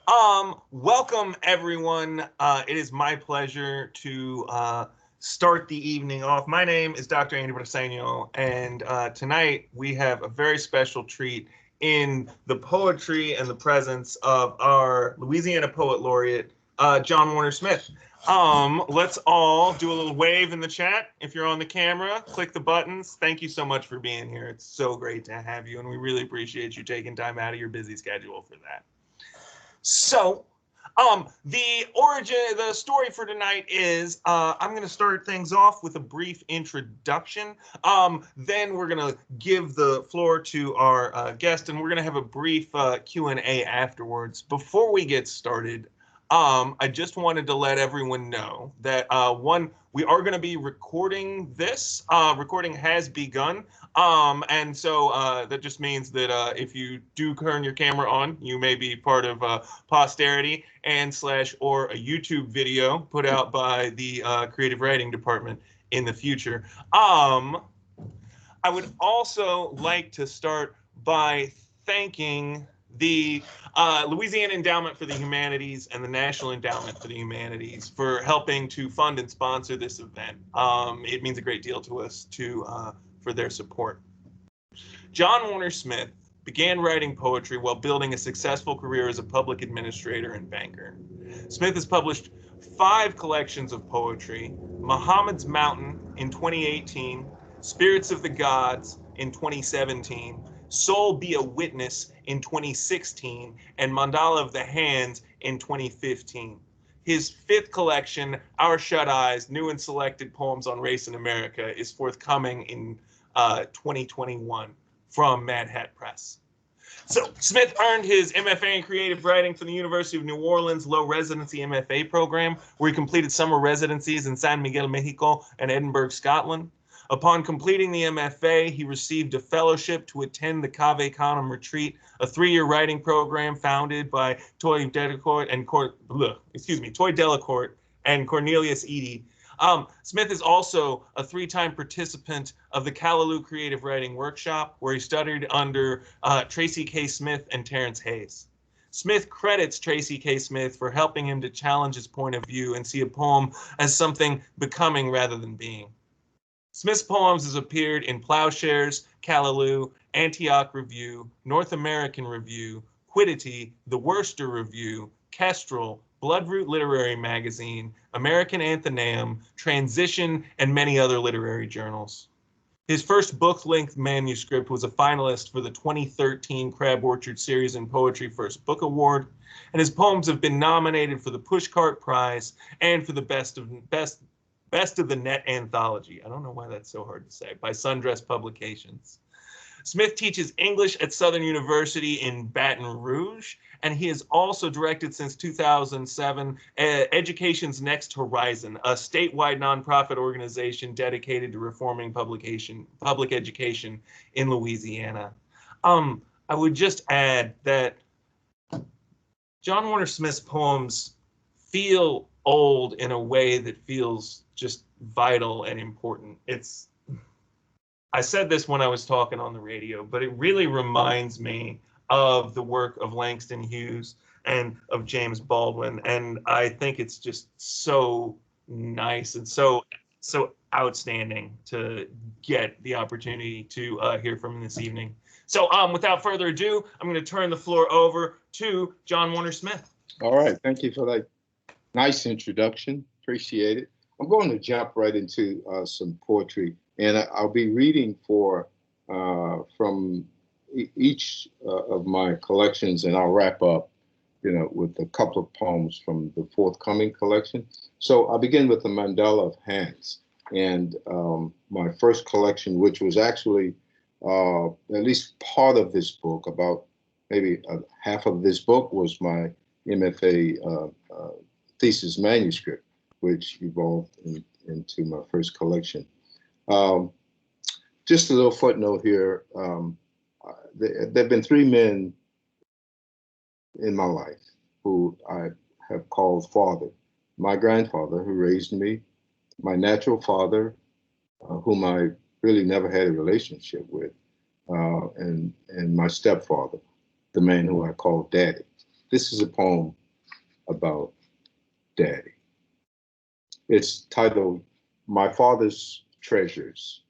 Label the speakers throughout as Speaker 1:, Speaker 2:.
Speaker 1: Welcome everyone. It is my pleasure to start the evening off. My name is Dr. Andy Briseno, and tonight we have a very special treat in the poetry and the presence of our Louisiana Poet Laureate, John Warner Smith. Let's all do a little wave in the chat. If you're on the camera, click the buttons. Thank you so much for being here. It's so great to have you, and we really appreciate you taking time out of your busy schedule for that. So, the story for tonight is I'm going to start things off with a brief introduction. Then we're going to give the floor to our guest, and we're going to have a brief Q&A afterwards. Before we get started, I just wanted to let everyone know that we are going to be recording this. Recording has begun. And so that just means that if you do turn your camera on, you may be part of posterity and / or a YouTube video put out by the creative writing department in the future. I would also like to start by thanking the Louisiana Endowment for the Humanities and the National Endowment for the Humanities for helping to fund and sponsor this event. It means a great deal to us for their support. John Warner Smith began writing poetry while building a successful career as a public administrator and banker. Smith has published 5 collections of poetry: Mohammed's Mountain in 2018, Spirits of the Gods in 2017, Soul Be a Witness in 2016, and Mandala of the Hands in 2015. His 5th collection, Our Shut Eyes, New and Selected Poems on Race in America, is forthcoming in 2021 from Mad Hat Press. So Smith earned his MFA in creative writing from the University of New Orleans Low Residency MFA program, where he completed summer residencies in San Miguel, Mexico, and Edinburgh, Scotland. Upon completing the MFA, he received a fellowship to attend the Cave Canem Retreat, a 3-year writing program founded by Toy Delacourt and Cornelius Eady. Smith is also a 3-time participant of the Callaloo Creative Writing Workshop, where he studied under Tracy K. Smith and Terrence Hayes. Smith credits Tracy K. Smith for helping him to challenge his point of view and see a poem as something becoming rather than being. Smith's poems has appeared in Plowshares, Callaloo, Antioch Review, North American Review, Quiddity, The Worcester Review, Kestrel, Bloodroot Literary Magazine, American Athenaeum, Transition, and many other literary journals. His first book-length manuscript was a finalist for the 2013 Crab Orchard Series in Poetry First Book Award, and his poems have been nominated for the Pushcart Prize and for the Best of the Net Anthology. I don't know why that's so hard to say, by Sundress Publications. Smith teaches English at Southern University in Baton Rouge, and he has also directed since 2007 Education's Next Horizon, a statewide nonprofit organization dedicated to reforming public education in Louisiana. I would just add that John Warner Smith's poems feel old in a way that feels just vital and important. I said this when I was talking on the radio, but it really reminds me of the work of Langston Hughes and of James Baldwin. And I think it's just so nice and so outstanding to get the opportunity to hear from him this evening. So without further ado, I'm going to turn the floor over to John Warner Smith.
Speaker 2: All right. Thank you for that nice introduction. Appreciate it. I'm going to jump right into some poetry, and I'll be reading from each of my collections, and I'll wrap up, with a couple of poems from the forthcoming collection. So I'll begin with the Mandela of Hands, and my first collection, which was actually at least part of this book, about maybe half of this book was my MFA thesis manuscript, which evolved into my first collection. Just a little footnote here. There have been 3 men in my life who I have called father. My grandfather, who raised me, my natural father, whom I really never had a relationship with, and my stepfather, the man who I called daddy. This is a poem about Daddy. It's titled My Father's Treasures.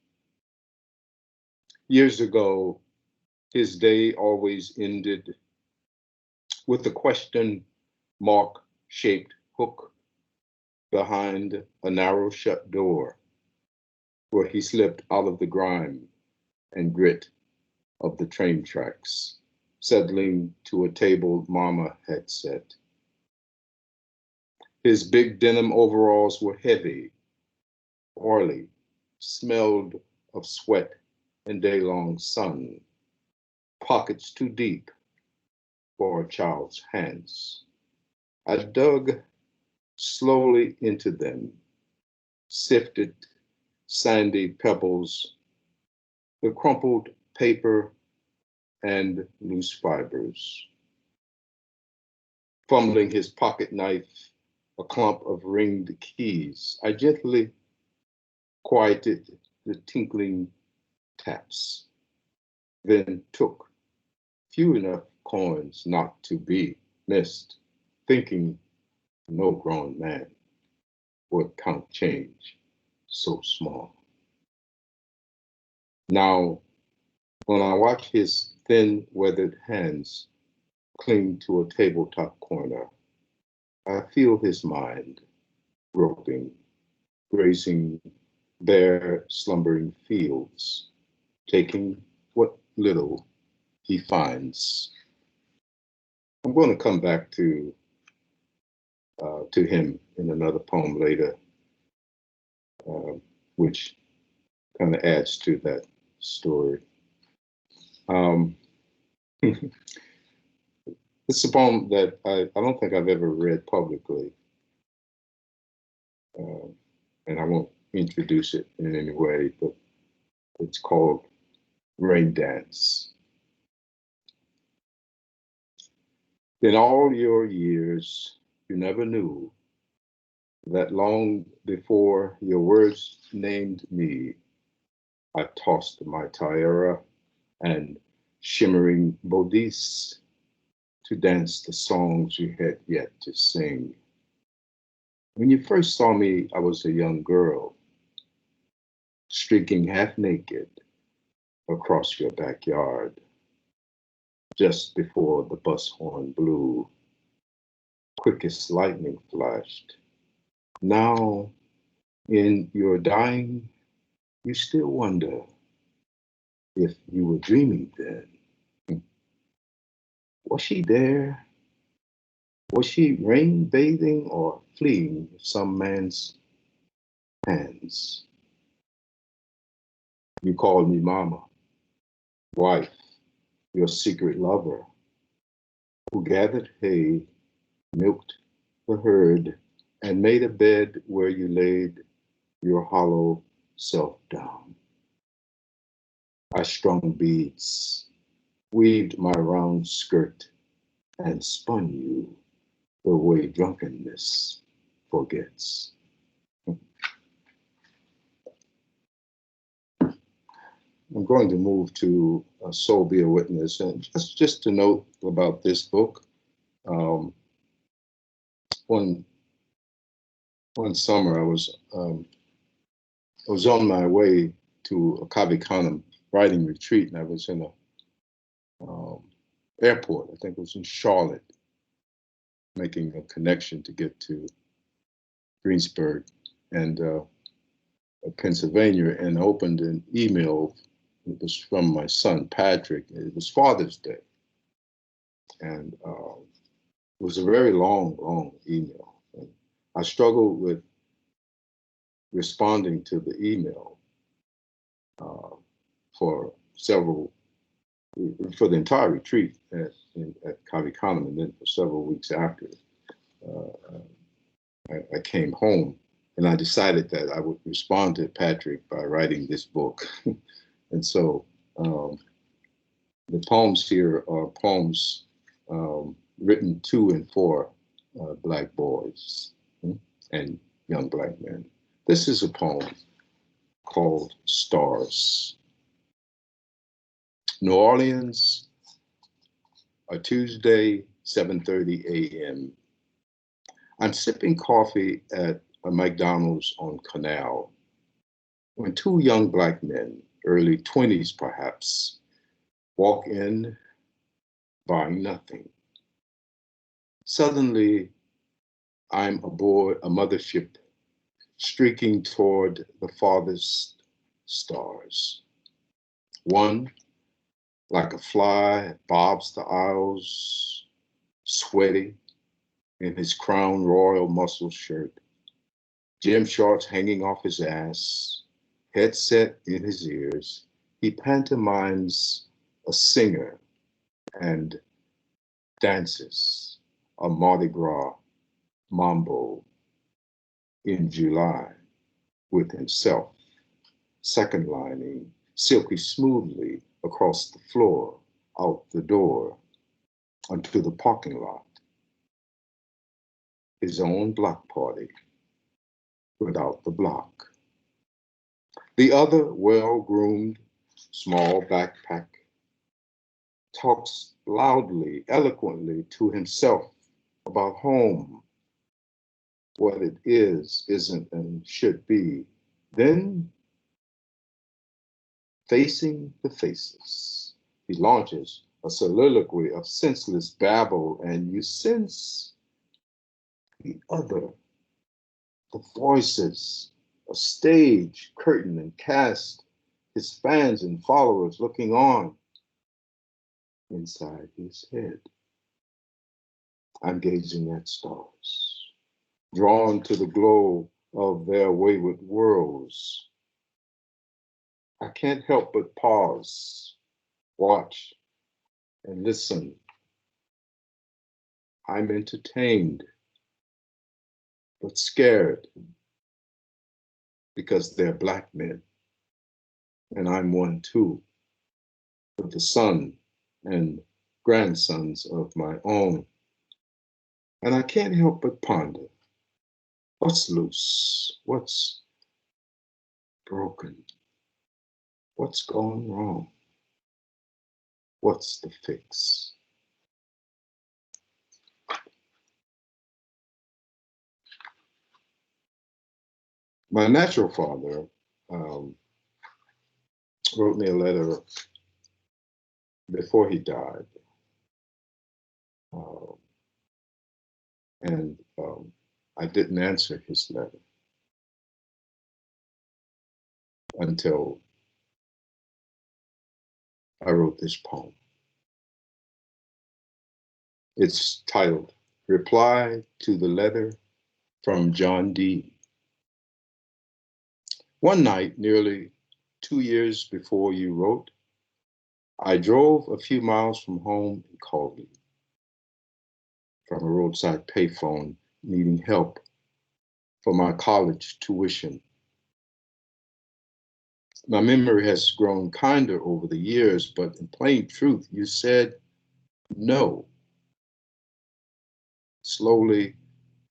Speaker 2: Years ago, his day always ended with a question mark shaped hook behind a narrow shut door where he slipped out of the grime and grit of the train tracks, settling to a table Mama had set. His big denim overalls were heavy, oily, smelled of sweat and day-long sun, pockets too deep for a child's hands. I dug slowly into them, sifted sandy pebbles, the crumpled paper and loose fibers. Fumbling his pocket knife, a clump of ringed keys, I gently quieted the tinkling taps, then took few enough coins not to be missed, thinking no grown man would count change so small. Now, when I watch his thin, weathered hands cling to a tabletop corner, I feel his mind groping, grazing bare, slumbering fields, taking what little he finds. I'm going to come back to him in another poem later, which kind of adds to that story. It's a poem that I don't think I've ever read publicly, and I won't introduce it in any way, but it's called Rain Dance. In all your years, you never knew that long before your words named me, I tossed my tiara and shimmering bodice to dance the songs you had yet to sing. When you first saw me, I was a young girl, streaking half naked across your backyard, just before the bus horn blew. Quick as lightning flashed. Now, in your dying, you still wonder if you were dreaming then. Was she there? Was she rain bathing or fleeing some man's hands? You called me mama, wife, your secret lover, who gathered hay, milked the herd, and made a bed where you laid your hollow self down. I strung beads, weaved my round skirt, and spun you the way drunkenness forgets. I'm going to move to Soul Be a Witness. And just to note about this book, one summer I was on my way to a Kavikanam writing retreat, and I was in a airport. I think it was in Charlotte, making a connection to get to Greensburg and Pennsylvania, and opened an email. It was from my son, Patrick. It was Father's Day. And it was a very long email. And I struggled with responding to the email for the entire retreat at Kavikanam, and then for several weeks after. I came home, and I decided that I would respond to Patrick by writing this book. And so the poems here are poems written to and for Black boys and young Black men. This is a poem called Stars. New Orleans, a Tuesday 7:30 a.m. I'm sipping coffee at a McDonald's on Canal when two young black men, early 20s perhaps, walk in buying nothing. Suddenly, I'm aboard a mothership streaking toward the farthest stars. One, like a fly, bobs the aisles, sweaty in his Crown Royal muscle shirt, gym shorts hanging off his ass, headset in his ears. He pantomimes a singer and dances a Mardi Gras mambo in July with himself, second lining silky smoothly across the floor, out the door, onto the parking lot. His own block party without the block. The other, well-groomed, small backpack, talks loudly, eloquently to himself about home, what it is, isn't, and should be. Then, facing the faces, he launches a soliloquy of senseless babble, and you sense the other, the voices, a stage, curtain, and cast, his fans and followers looking on inside his head. I'm gazing at stars, drawn to the glow of their wayward worlds. I can't help but pause, watch, and listen. I'm entertained, but scared because they're black men, and I'm one too, with the son and grandsons of my own. And I can't help but ponder, what's loose? What's broken? What's gone wrong? What's the fix? My natural father wrote me a letter before he died. Uh, and I didn't answer his letter until I wrote this poem. It's titled Reply to the Letter from John D. One night, nearly 2 years before you wrote, I drove a few miles from home and called you from a roadside payphone needing help for my college tuition. My memory has grown kinder over the years, but in plain truth, you said no. Slowly,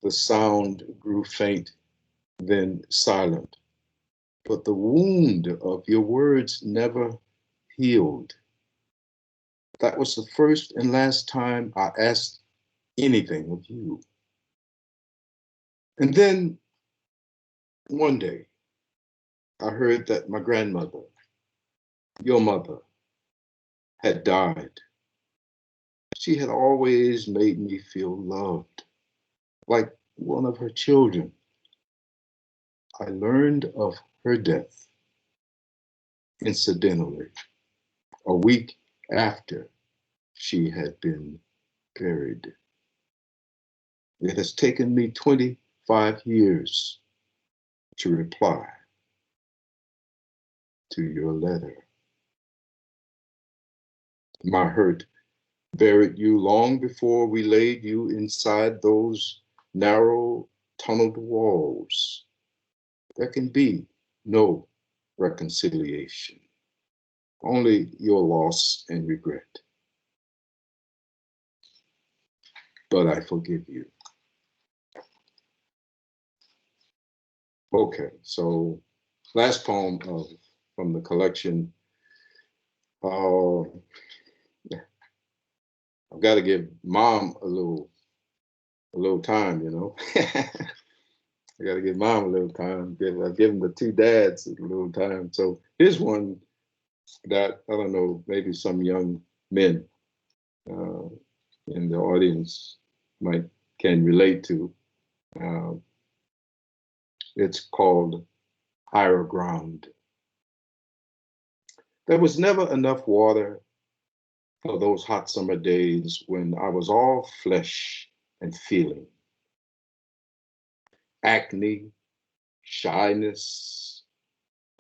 Speaker 2: the sound grew faint, then silent. But the wound of your words never healed. That was the first and last time I asked anything of you. And then one day, I heard that my grandmother, your mother, had died. She had always made me feel loved, like one of her children. I learned of her death, incidentally, a week after she had been buried. It has taken me 25 years to reply to your letter. My hurt buried you long before we laid you inside those narrow, tunneled walls. There can be no reconciliation, only your loss and regret. But I forgive you. Okay, so last poem from the collection. I've got to give mom a little time, you know. I got to give mom a little time. I've given the two dads a little time. So here's one that I don't know, maybe some young men uh, in the audience can relate to. Uh, it's called Higher Ground. There was never enough water for those hot summer days when I was all flesh and feeling. Acne, shyness,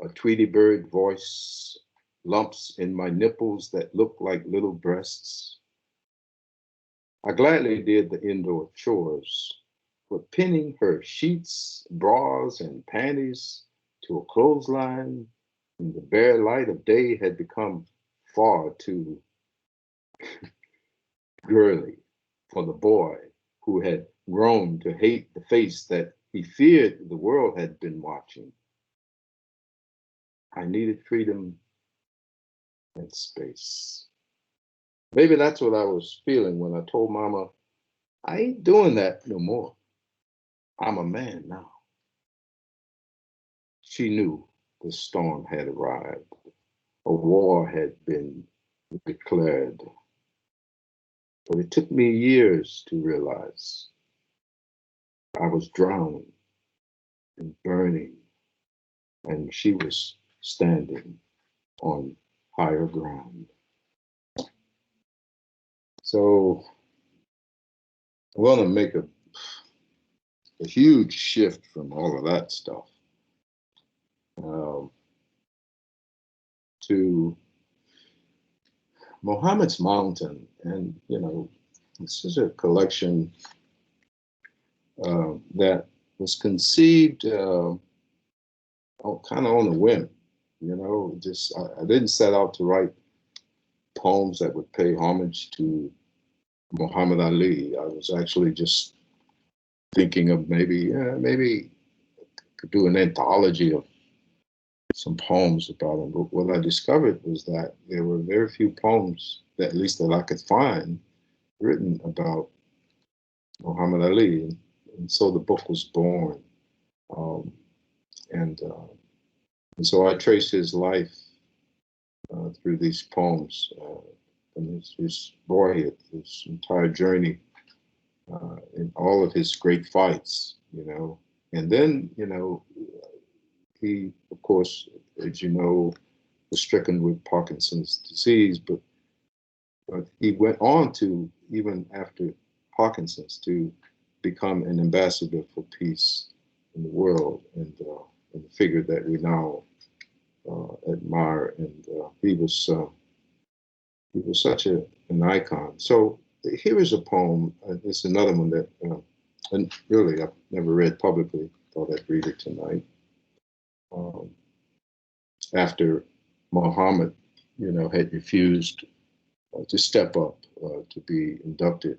Speaker 2: a Tweety bird voice, lumps in my nipples that look like little breasts. I gladly did the indoor chores, but pinning her sheets, bras, and panties to a clothesline in the bare light of day had become far too girly for the boy who had grown to hate the face that he feared the world had been watching. I needed freedom and space. Maybe that's what I was feeling when I told Mama, I ain't doing that no more. I'm a man now. She knew the storm had arrived. A war had been declared. But it took me years to realize I was drowning and burning, and she was standing on higher ground. So I want to make a huge shift from all of that stuff um, to Mohammed's Mountain. And, you know, this is a collection that was conceived kind of on a whim. You know, just I didn't set out to write poems that would pay homage to Muhammad Ali. I was actually just thinking of maybe could do an anthology of some poems about him. But what I discovered was that there were very few poems, that at least that I could find, written about Muhammad Ali. And so the book was born. Um, and so I trace his life through these poems, and his boyhood, his entire journey, and all of his great fights, you know. And then, you know, he, of course, as you know, was stricken with Parkinson's disease, but he went on to, even after Parkinson's, to become an ambassador for peace in the world, and a figure that we now admire. And he was such an icon. So here is a poem. It's another one that, and really, I've never read publicly. Thought I'd read it tonight. Um, After Muhammad, you know, had refused to step up to be inducted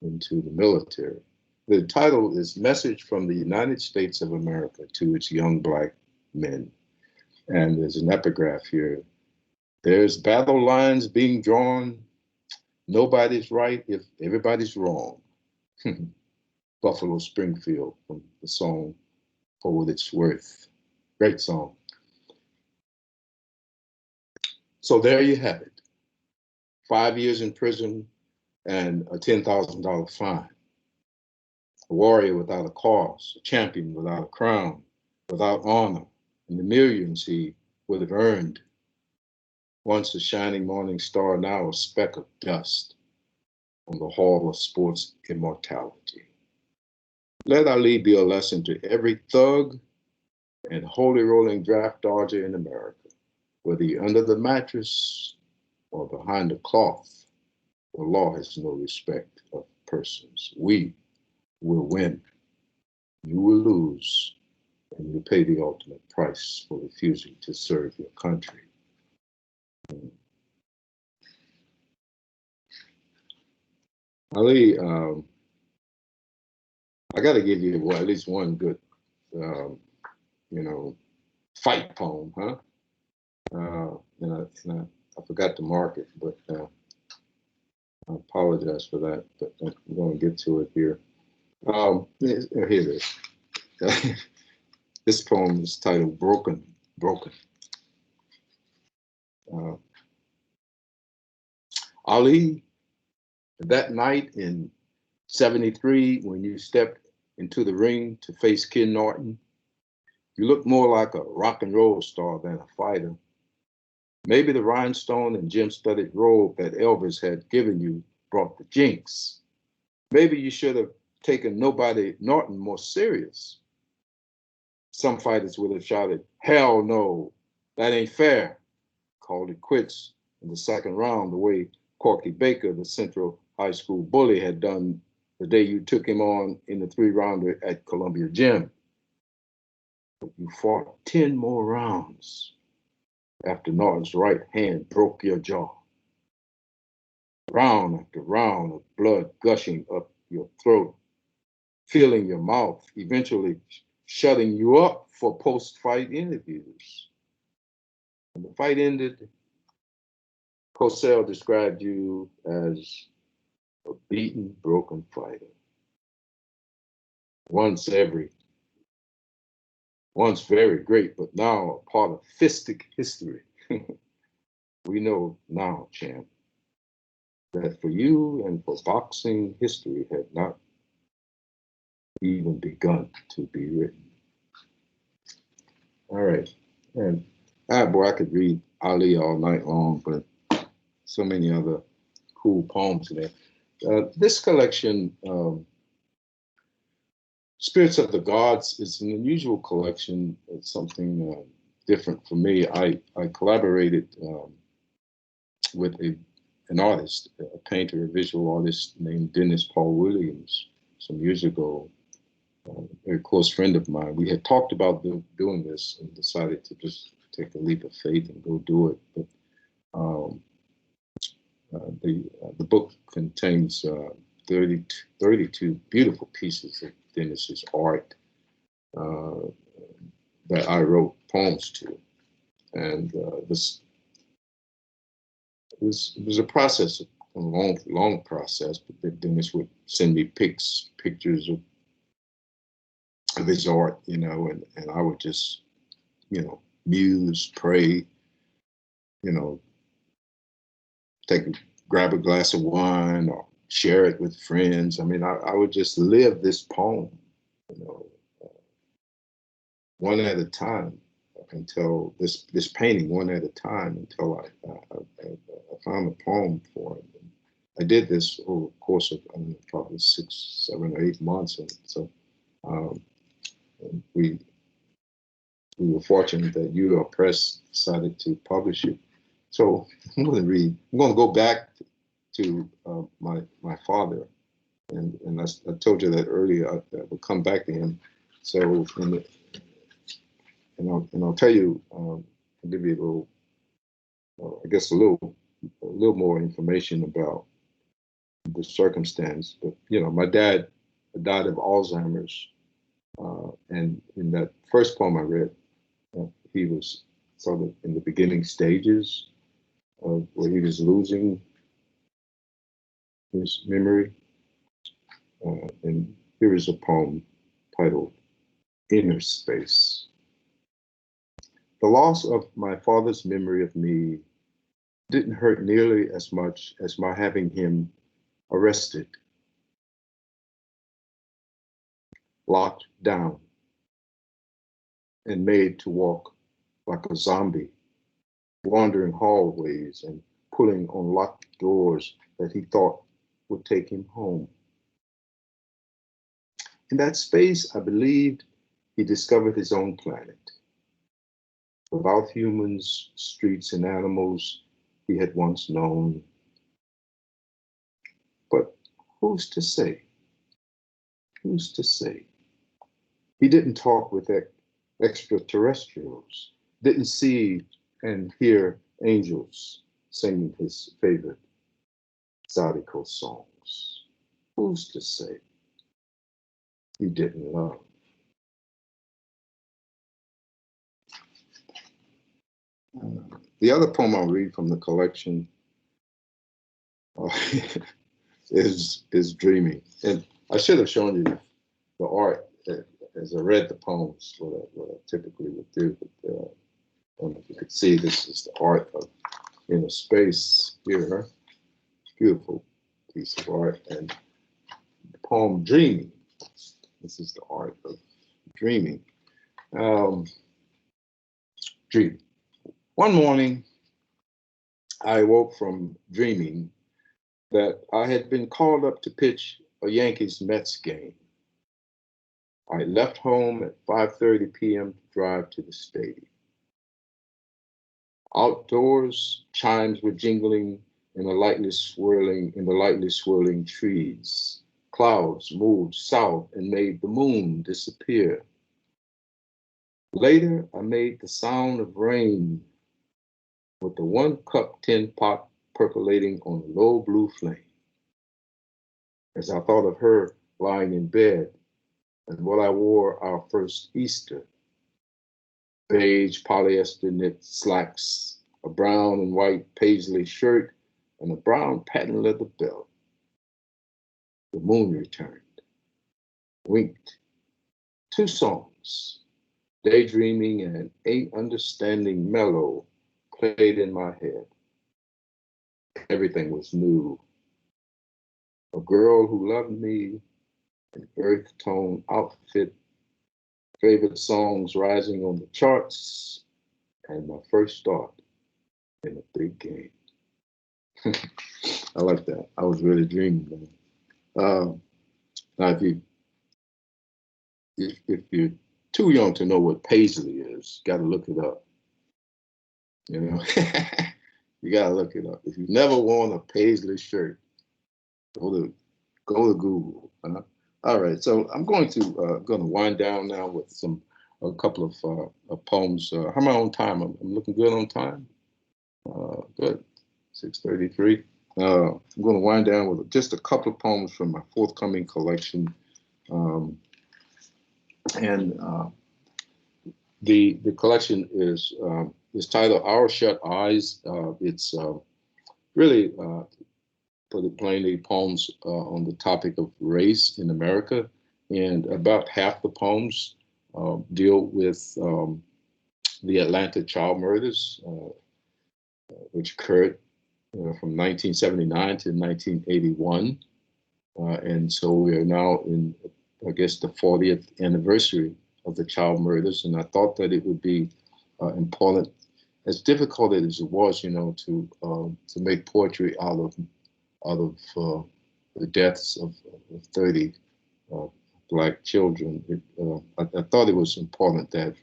Speaker 2: into the military. The title is Message from the United States of America to its young black men. And there's an epigraph here. There's battle lines being drawn. Nobody's right if everybody's wrong. Buffalo Springfield from the song For What It's Worth. Great song. So there you have it. 5 years in prison and a $10,000 fine. A warrior without a cause, a champion without a crown, without honor, and the millions he would have earned. Once a shining morning star, now a speck of dust on the hall of sports immortality. Let Ali be a lesson to every thug and holy rolling draft dodger in America, whether you're under the mattress or behind the cloth. The law has no respect of persons. We will win. You will lose, and you pay the ultimate price for refusing to serve your country. Ali, I got to give you at least one good, um, you know, fight poem, huh? And I forgot to mark it, but I apologize for that, but I'm going to get to it here. Here it is. This poem is titled Broken, Broken. Uh, Ali, that night in 73, when you stepped into the ring to face Ken Norton, you looked more like a rock and roll star than a fighter. Maybe the rhinestone and gem-studded robe that Elvis had given you brought the jinx. Maybe you should have taken nobody Norton more serious. Some fighters would have shouted, "Hell no, that ain't fair," called it quits in the second round the way Corky Baker, the Central High School bully, had done the day you took him on in the 3-rounder at Columbia Gym. But you fought 10 more rounds after Norton's right hand broke your jaw. Round after round of blood gushing up your throat, filling your mouth, eventually shutting you up for post-fight interviews. When the fight ended, Cosell described you as a beaten, broken fighter. Once very great, but now a part of fistic history. We know now, champ, that for you and for boxing, history had not even begun to be written. All right. And boy, I could read Ali all night long, but so many other cool poems there. This collection, Spirits of the Gods, is an unusual collection. It's something different for me. I collaborated with an artist, a painter, a visual artist named Dennis Paul Williams some years ago. A very close friend of mine. We had talked about doing this and decided to just take a leap of faith and go do it. But the book contains 32 beautiful pieces of Dennis's art that I wrote poems to, and this was a process, a long process. But Dennis would send me pictures of his art, and I would just, muse, pray, grab a glass of wine or share it with friends. I mean, I would just live this poem, one at a time until this painting one at a time until I found a poem for it. And I did this over the course of probably 6, 7, or 8 months, and so we were fortunate that UL Press decided to publish it. So I'm going to go back to my father, and I told you that earlier. I would come back to him. So I'll tell you, I'll give you a little, I guess a little more information about the circumstance. But my dad died of Alzheimer's, and in that first poem I read, he was sort of in the beginning stages of where he was losing his memory. And here is a poem titled Inner Space. The loss of my father's memory of me didn't hurt nearly as much as my having him arrested, locked down, and made to walk like a zombie, wandering hallways and pulling on locked doors that he thought would take him home. In that space, I believed he discovered his own planet. Without humans, streets, and animals he had once known. But who's to say? Who's to say? He didn't talk with extraterrestrials, didn't see and hear angels singing his favorite Zydeco songs. Who's to say he didn't love? The other poem I'll read from the collection uh, is dreaming. And I should have shown you the art as I read the poems, what I typically would do. But I don't know if you could see, this is the art of inner space here. Beautiful piece of art. And the poem Dreaming. This is the art of dreaming. Um, dreaming. One morning, I woke from dreaming that I had been called up to pitch a Yankees Mets game. I left home at 5:30 p.m. to drive to the stadium. Outdoors, chimes were jingling in the lightly swirling trees. Clouds moved south and made the moon disappear. Later, I made the sound of rain with the 1 cup tin pot percolating on a low blue flame. As I thought of her lying in bed and what I wore our first Easter, beige polyester knit slacks, a brown and white paisley shirt, and a brown patent leather belt. The moon returned, winked. 2 songs, Daydreaming and Ain't Understanding Mellow, played in my head. Everything was new. A girl who loved me, an earth tone outfit, favorite songs rising on the charts, and my first start in a big game. I like that. I was really dreaming, man. Now, if you're too young to know what paisley is, got to look it up. You know, you got to look it up. If you've never worn a paisley shirt, go to Google. All right, so I'm going to wind down now with a couple of poems. How am I on time? I'm looking good on time. Good, 6:33. I'm going to wind down with just a couple of poems from my forthcoming collection, and the collection is titled "Our Shut Eyes." It's really, put it plainly, poems on the topic of race in America, and about half the poems deal with the Atlanta child murders, which occurred from 1979 to 1981. And so we are now in, I guess, the 40th anniversary of the child murders. And I thought that it would be important, as difficult as it was, to make poetry out of the deaths of 30 Black children. I thought it was important that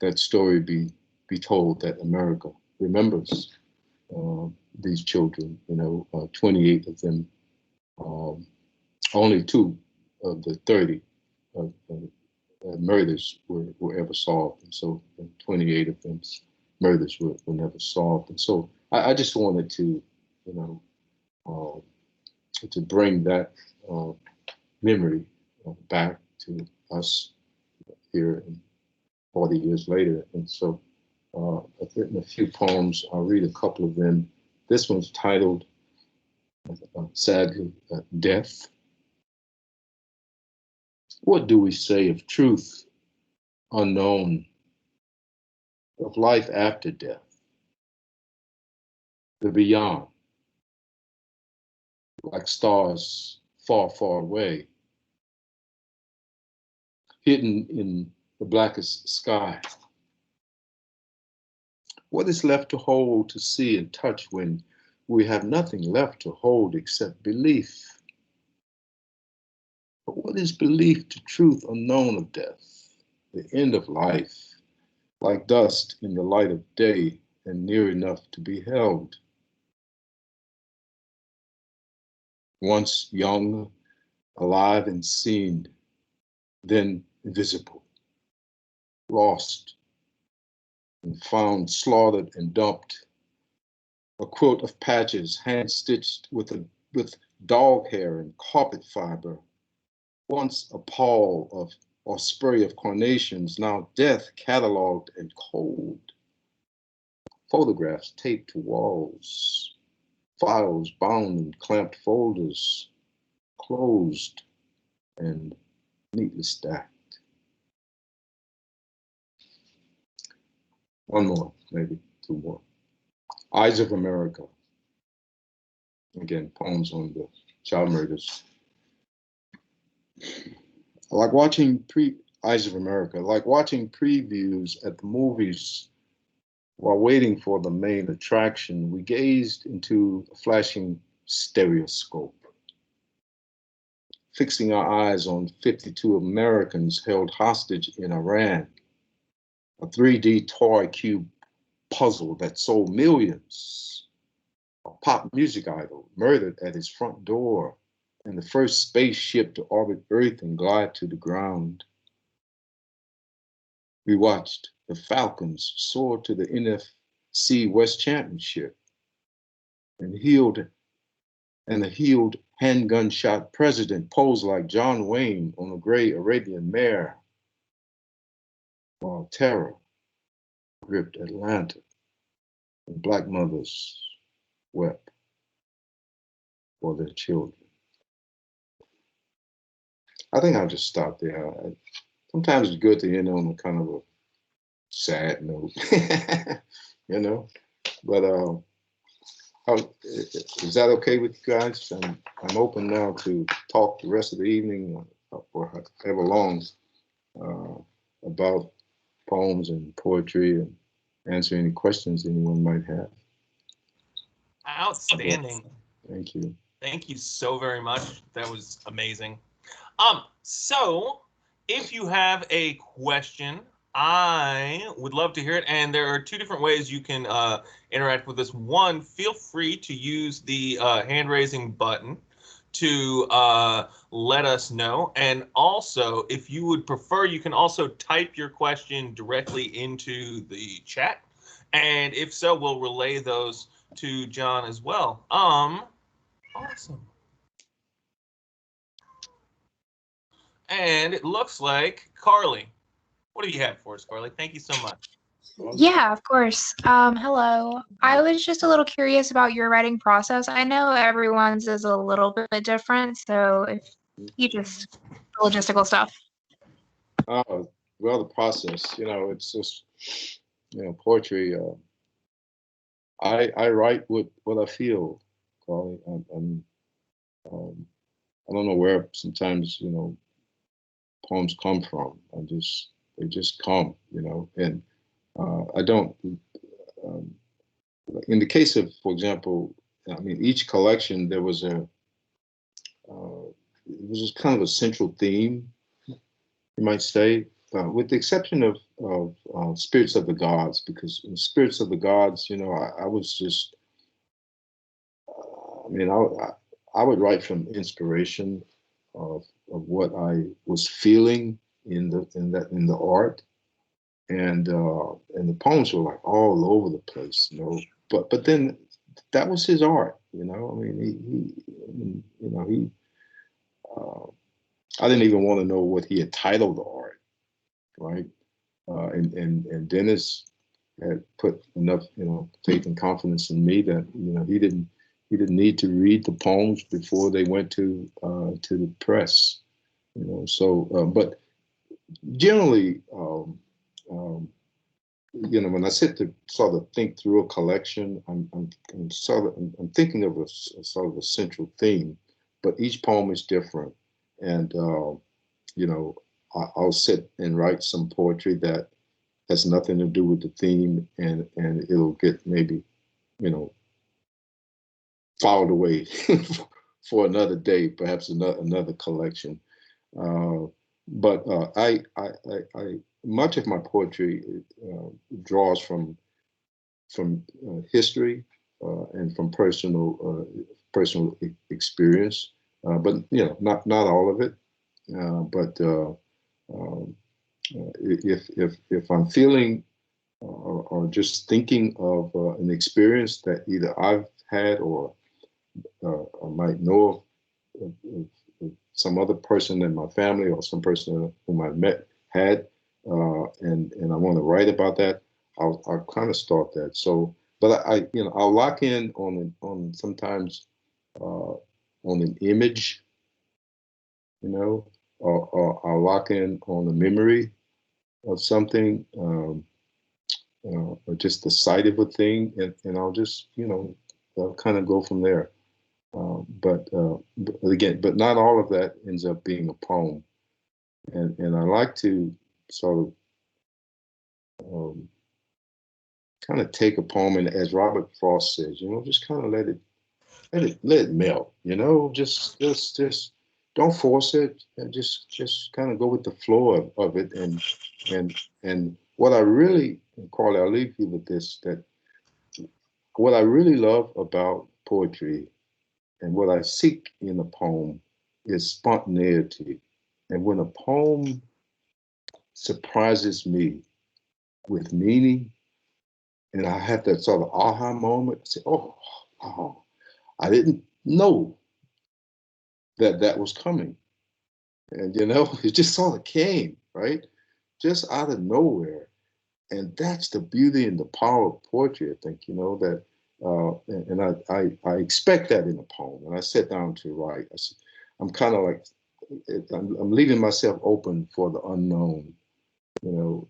Speaker 2: that story be told, that America remembers these children. 28 of them, only 2 of the 30 murders were ever solved, and so 28 of them murders were never solved. And so I just wanted to, to bring that memory back to us here 40 years later. And so I've written a few poems. I'll read a couple of them. This one's titled, sadly, Death. What do we say of truth unknown, of life after death, the beyond, like stars far, far away, hidden in the blackest sky? What is left to hold, to see, and touch when we have nothing left to hold except belief? But what is belief to truth unknown of death, the end of life, like dust in the light of day and near enough to be held? Once young, alive and seen, then invisible, lost and found, slaughtered and dumped, a quilt of patches, hand-stitched with dog hair and carpet fiber, once a pall of or spray of carnations, now death cataloged and cold. Photographs taped to walls, files bound in clamped folders, closed and neatly stacked. One more, maybe two more. Eyes of America. Again, poems on the child murders. Like watching Eyes of America, like watching previews at the movies while waiting for the main attraction, we gazed into a flashing stereoscope, fixing our eyes on 52 Americans held hostage in Iran, a 3D toy cube puzzle that sold millions, a pop music idol murdered at his front door, and the first spaceship to orbit Earth and glide to the ground. We watched the Falcons soar to the NFC West Championship and the healed handgun shot president posed like John Wayne on a gray Arabian mare, while terror gripped Atlanta and Black mothers wept for their children. I think I'll just stop there. Sometimes it's good to end on a kind of a sad note, you know. But is that okay with you guys? I'm open now to talk the rest of the evening or however long about poems and poetry and answer any questions anyone might have.
Speaker 1: Outstanding.
Speaker 2: Thank you.
Speaker 1: Thank you so very much. That was amazing. So if you have a question, I would love to hear it. And there are two different ways you can interact with us. One, feel free to use the hand raising button to let us know. And also, if you would prefer, you can also type your question directly into the chat. And if so, we'll relay those to John as well. Awesome. And it looks like Carly. What do you have for us, Carly? Thank you so much.
Speaker 3: Yeah, of course. Hello. I was just a little curious about your writing process. I know everyone's is a little bit different, so if you just logistical stuff.
Speaker 2: Well, the process, it's just, poetry. I write what I feel, Carly. I don't know where sometimes, poems come from. They just come, and I don't, in the case of, for example, each collection, there was it was just kind of a central theme, you might say, with the exception of Spirits of the Gods, because in Spirits of the Gods, I was just, I would write from inspiration of what I was feeling in the art, and the poems were like all over the place, But then that was his art, I didn't even want to know what he had titled the art, right? And Dennis had put enough, faith and confidence in me that he didn't need to read the poems before they went to the press, So, but generally, when I sit to sort of think through a collection, I'm thinking of a sort of a central theme, but each poem is different, and I'll sit and write some poetry that has nothing to do with the theme, and it'll get maybe, filed away for another day, perhaps another collection. But I much of my poetry draws from history and from personal experience, but not all of it. But if I'm feeling or just thinking of an experience that either I've had or I might know of some other person in my family or some person whom I had, and I want to write about that, I'll kind of start that. So but I'll lock in on sometimes on an image, or I'll lock in on the memory of something, or just the sight of a thing, and I'll just, I'll kind of go from there. But again, but not all of that ends up being a poem, and I like to sort of kind of take a poem, and as Robert Frost says, just kind of let it melt, just don't force it, and just kind of go with the flow of it, and what I really, Carly, I'll leave you with this, that what I really love about poetry and what I seek in a poem is spontaneity. And when a poem surprises me with meaning, and I have that sort of aha moment, I say, oh, I didn't know that was coming. And, it just sort of came, right? Just out of nowhere. And that's the beauty and the power of poetry, I think, that, and I expect that in a poem. And I sat down to write. I'm kind of like, I'm leaving myself open for the unknown, and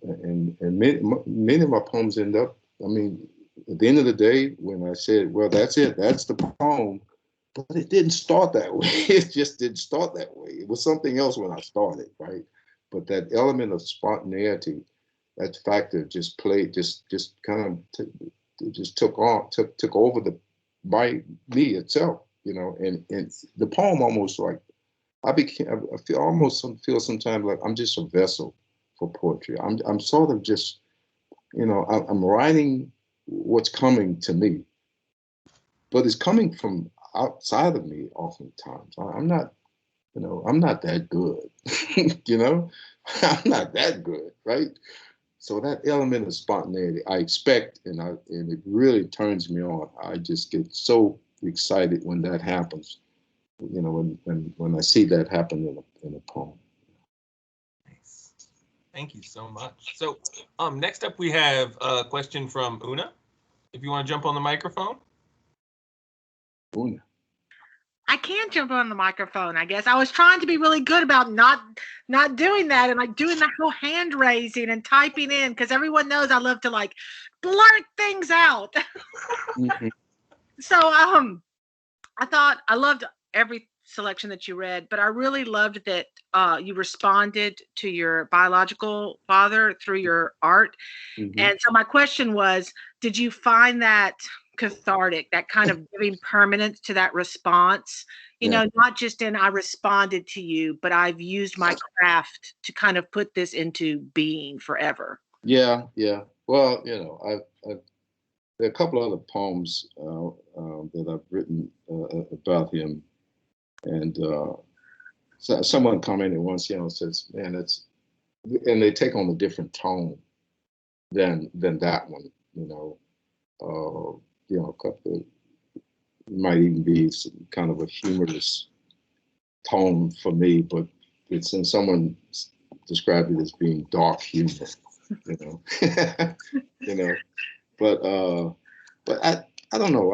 Speaker 2: many of my poems end up, I mean, at the end of the day, when I said, well, that's it, that's the poem, but it didn't start that way. It just didn't start that way. It was something else when I started, right? But that element of spontaneity, that factor just played, just kind of just took over by me itself, and the poem almost like, I feel sometimes like I'm just a vessel for poetry. I'm sort of just, I'm writing what's coming to me, but it's coming from outside of me oftentimes. I'm not, I'm not that good, I'm not that good, right? So that element of spontaneity, I expect, and it really turns me on. I just get so excited when that happens, when I see that happen in a poem.
Speaker 1: Nice. Thank you so much. So, next up we have a question from Una. If you want to jump on the microphone.
Speaker 2: Una.
Speaker 4: I can jump on the microphone, I guess. I was trying to be really good about not doing that, and like doing the whole hand raising and typing in, because everyone knows I love to like blurt things out.
Speaker 2: Mm-hmm.
Speaker 4: So I thought I loved every selection that you read, but I really loved that you responded to your biological father through your art.
Speaker 2: Mm-hmm.
Speaker 4: And so my question was, did you find that cathartic, that kind of giving permanence to that response? Not just in I responded to you, but I've used my craft to kind of put this into being forever.
Speaker 2: Yeah. Well, I've there are a couple other poems that I've written about him, and so someone commented once, says, "Man, and they take on a different tone than that one, couple, might even be some kind of a humorous tone for me, but and someone described it as being dark humor, but I don't know.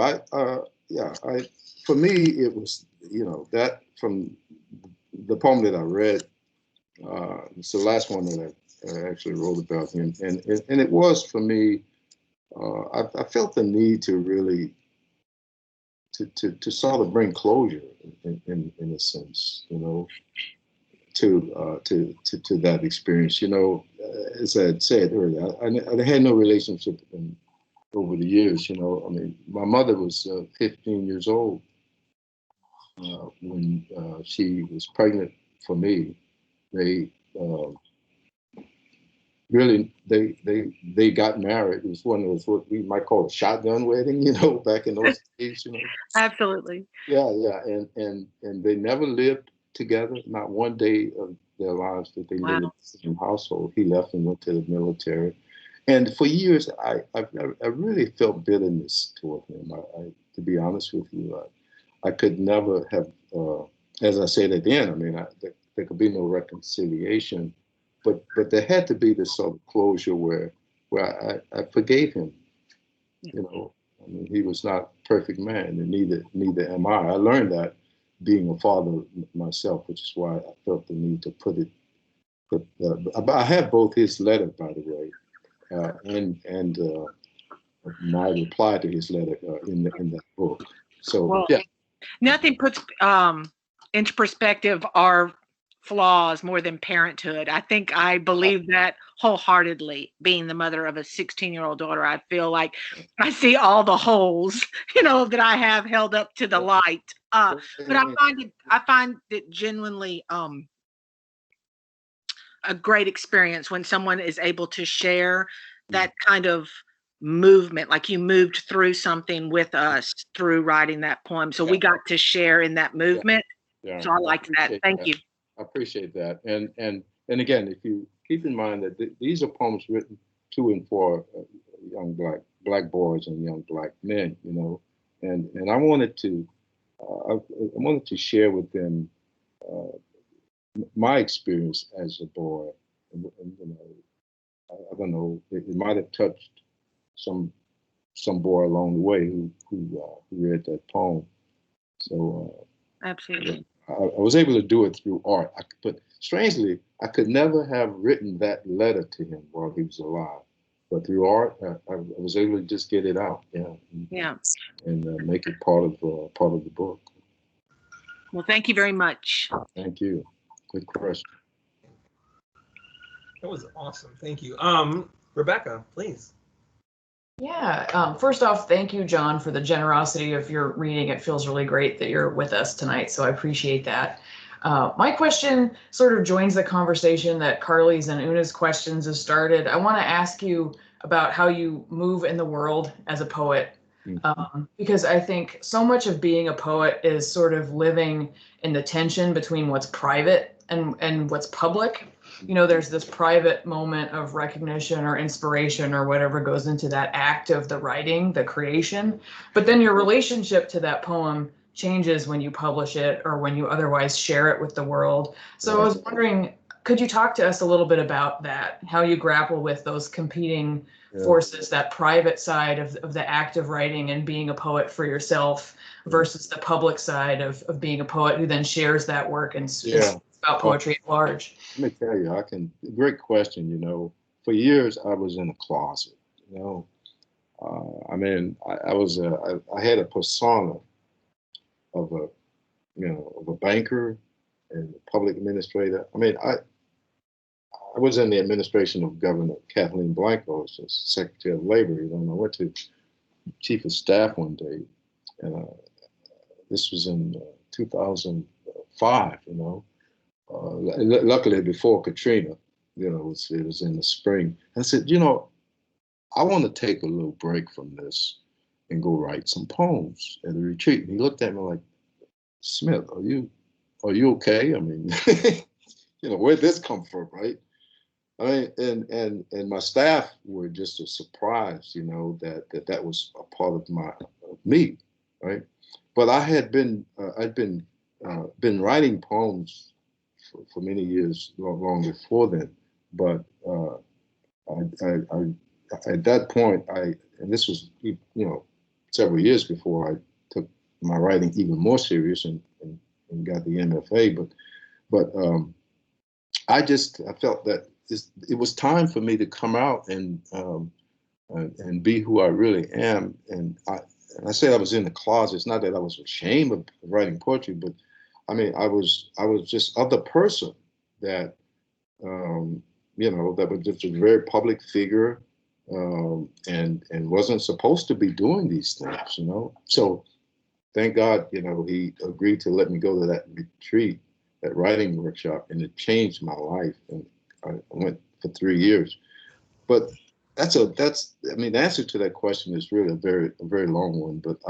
Speaker 2: For me, it was, that from the poem that I read, it's the last one that I actually wrote about him, and it was for me, I felt the need to really to sort of bring closure in a sense, to that experience. As I had said earlier, I had no relationship with him over the years. I mean, my mother was 15 years old when she was pregnant for me. They really they got married. It was one of those what we might call a shotgun wedding, back in those days.
Speaker 4: Absolutely.
Speaker 2: Yeah, and they never lived together. Not one day of their lives did they live in the same household. He left and went to the military, and for years I really felt bitterness toward him. To be honest with you, I could never have, as I said at the end. I mean, there could be no reconciliation, but there had to be this sort of closure where I forgave him, I mean, he was not a perfect man, and neither am I. I learned that being a father myself, which is why I felt the need to put it. But I have both his letter, by the way, and my reply to his letter in that book. So
Speaker 4: Well,
Speaker 2: yeah,
Speaker 4: nothing puts into perspective our flaws more than parenthood. I think I believe that wholeheartedly. Being the mother of a 16-year-old daughter, I feel like I see all the holes, that I have held up to the light. But I find it genuinely a great experience when someone is able to share that kind of movement, like you moved through something with us through writing that poem. So we got to share in that movement.
Speaker 2: yeah,
Speaker 4: So I liked that. Thank you.
Speaker 2: I appreciate that. And again, if you keep in mind that these are poems written to and for young black boys and young black men, and I wanted to share with them my experience as a boy. And, I don't know, it might have touched some boy along the way who read that poem. So
Speaker 4: Absolutely.
Speaker 2: I was able to do it through art. But strangely, I could never have written that letter to him while he was alive. But through art, I was able to just get it out, and make it part of the book.
Speaker 4: Well, thank you very much.
Speaker 2: Thank you. Good question.
Speaker 1: That was awesome. Thank you. Rebecca, please.
Speaker 5: Yeah. First off, thank you, John, for the generosity of your reading. It feels really great that you're with us tonight, so I appreciate that. My question sort of joins the conversation that Carly's and Una's questions have started. I want to ask you about how you move in the world as a poet, because I think so much of being a poet is sort of living in the tension between what's private and what's public. There's this private moment of recognition or inspiration or whatever goes into that act of the writing, the creation. But then your relationship to that poem changes when you publish it or when you otherwise share it with the world. So I was wondering, could you talk to us a little bit about that, how you grapple with those competing forces, that private side of the act of writing and being a poet for yourself versus the public side of being a poet who then shares that work and about poetry at large?
Speaker 2: Let me tell you, great question. For years I was in a closet. I had a persona of a banker and a public administrator. I was in the administration of Governor Kathleen Blanco as Secretary of Labor. And I went to Chief of Staff one day, and this was in 2005. Luckily before Katrina, it was in the spring. I said, I want to take a little break from this and go write some poems at a retreat. And he looked at me like, Smith, are you okay? Where'd this come from, right? And my staff were just as surprised, that was a part of me, right? But I had been writing poems for many years, long before then. But at that point, and this was several years before I took my writing even more serious and got the MFA. But I felt that it was time for me to come out and be who I really am. And I said I was in the closet. It's not that I was ashamed of writing poetry, but I was just other person that that was just a very public figure, and wasn't supposed to be doing these things, So thank God, he agreed to let me go to that retreat, that writing workshop, and it changed my life. And I went for 3 years. But the answer to that question is really a very long one. But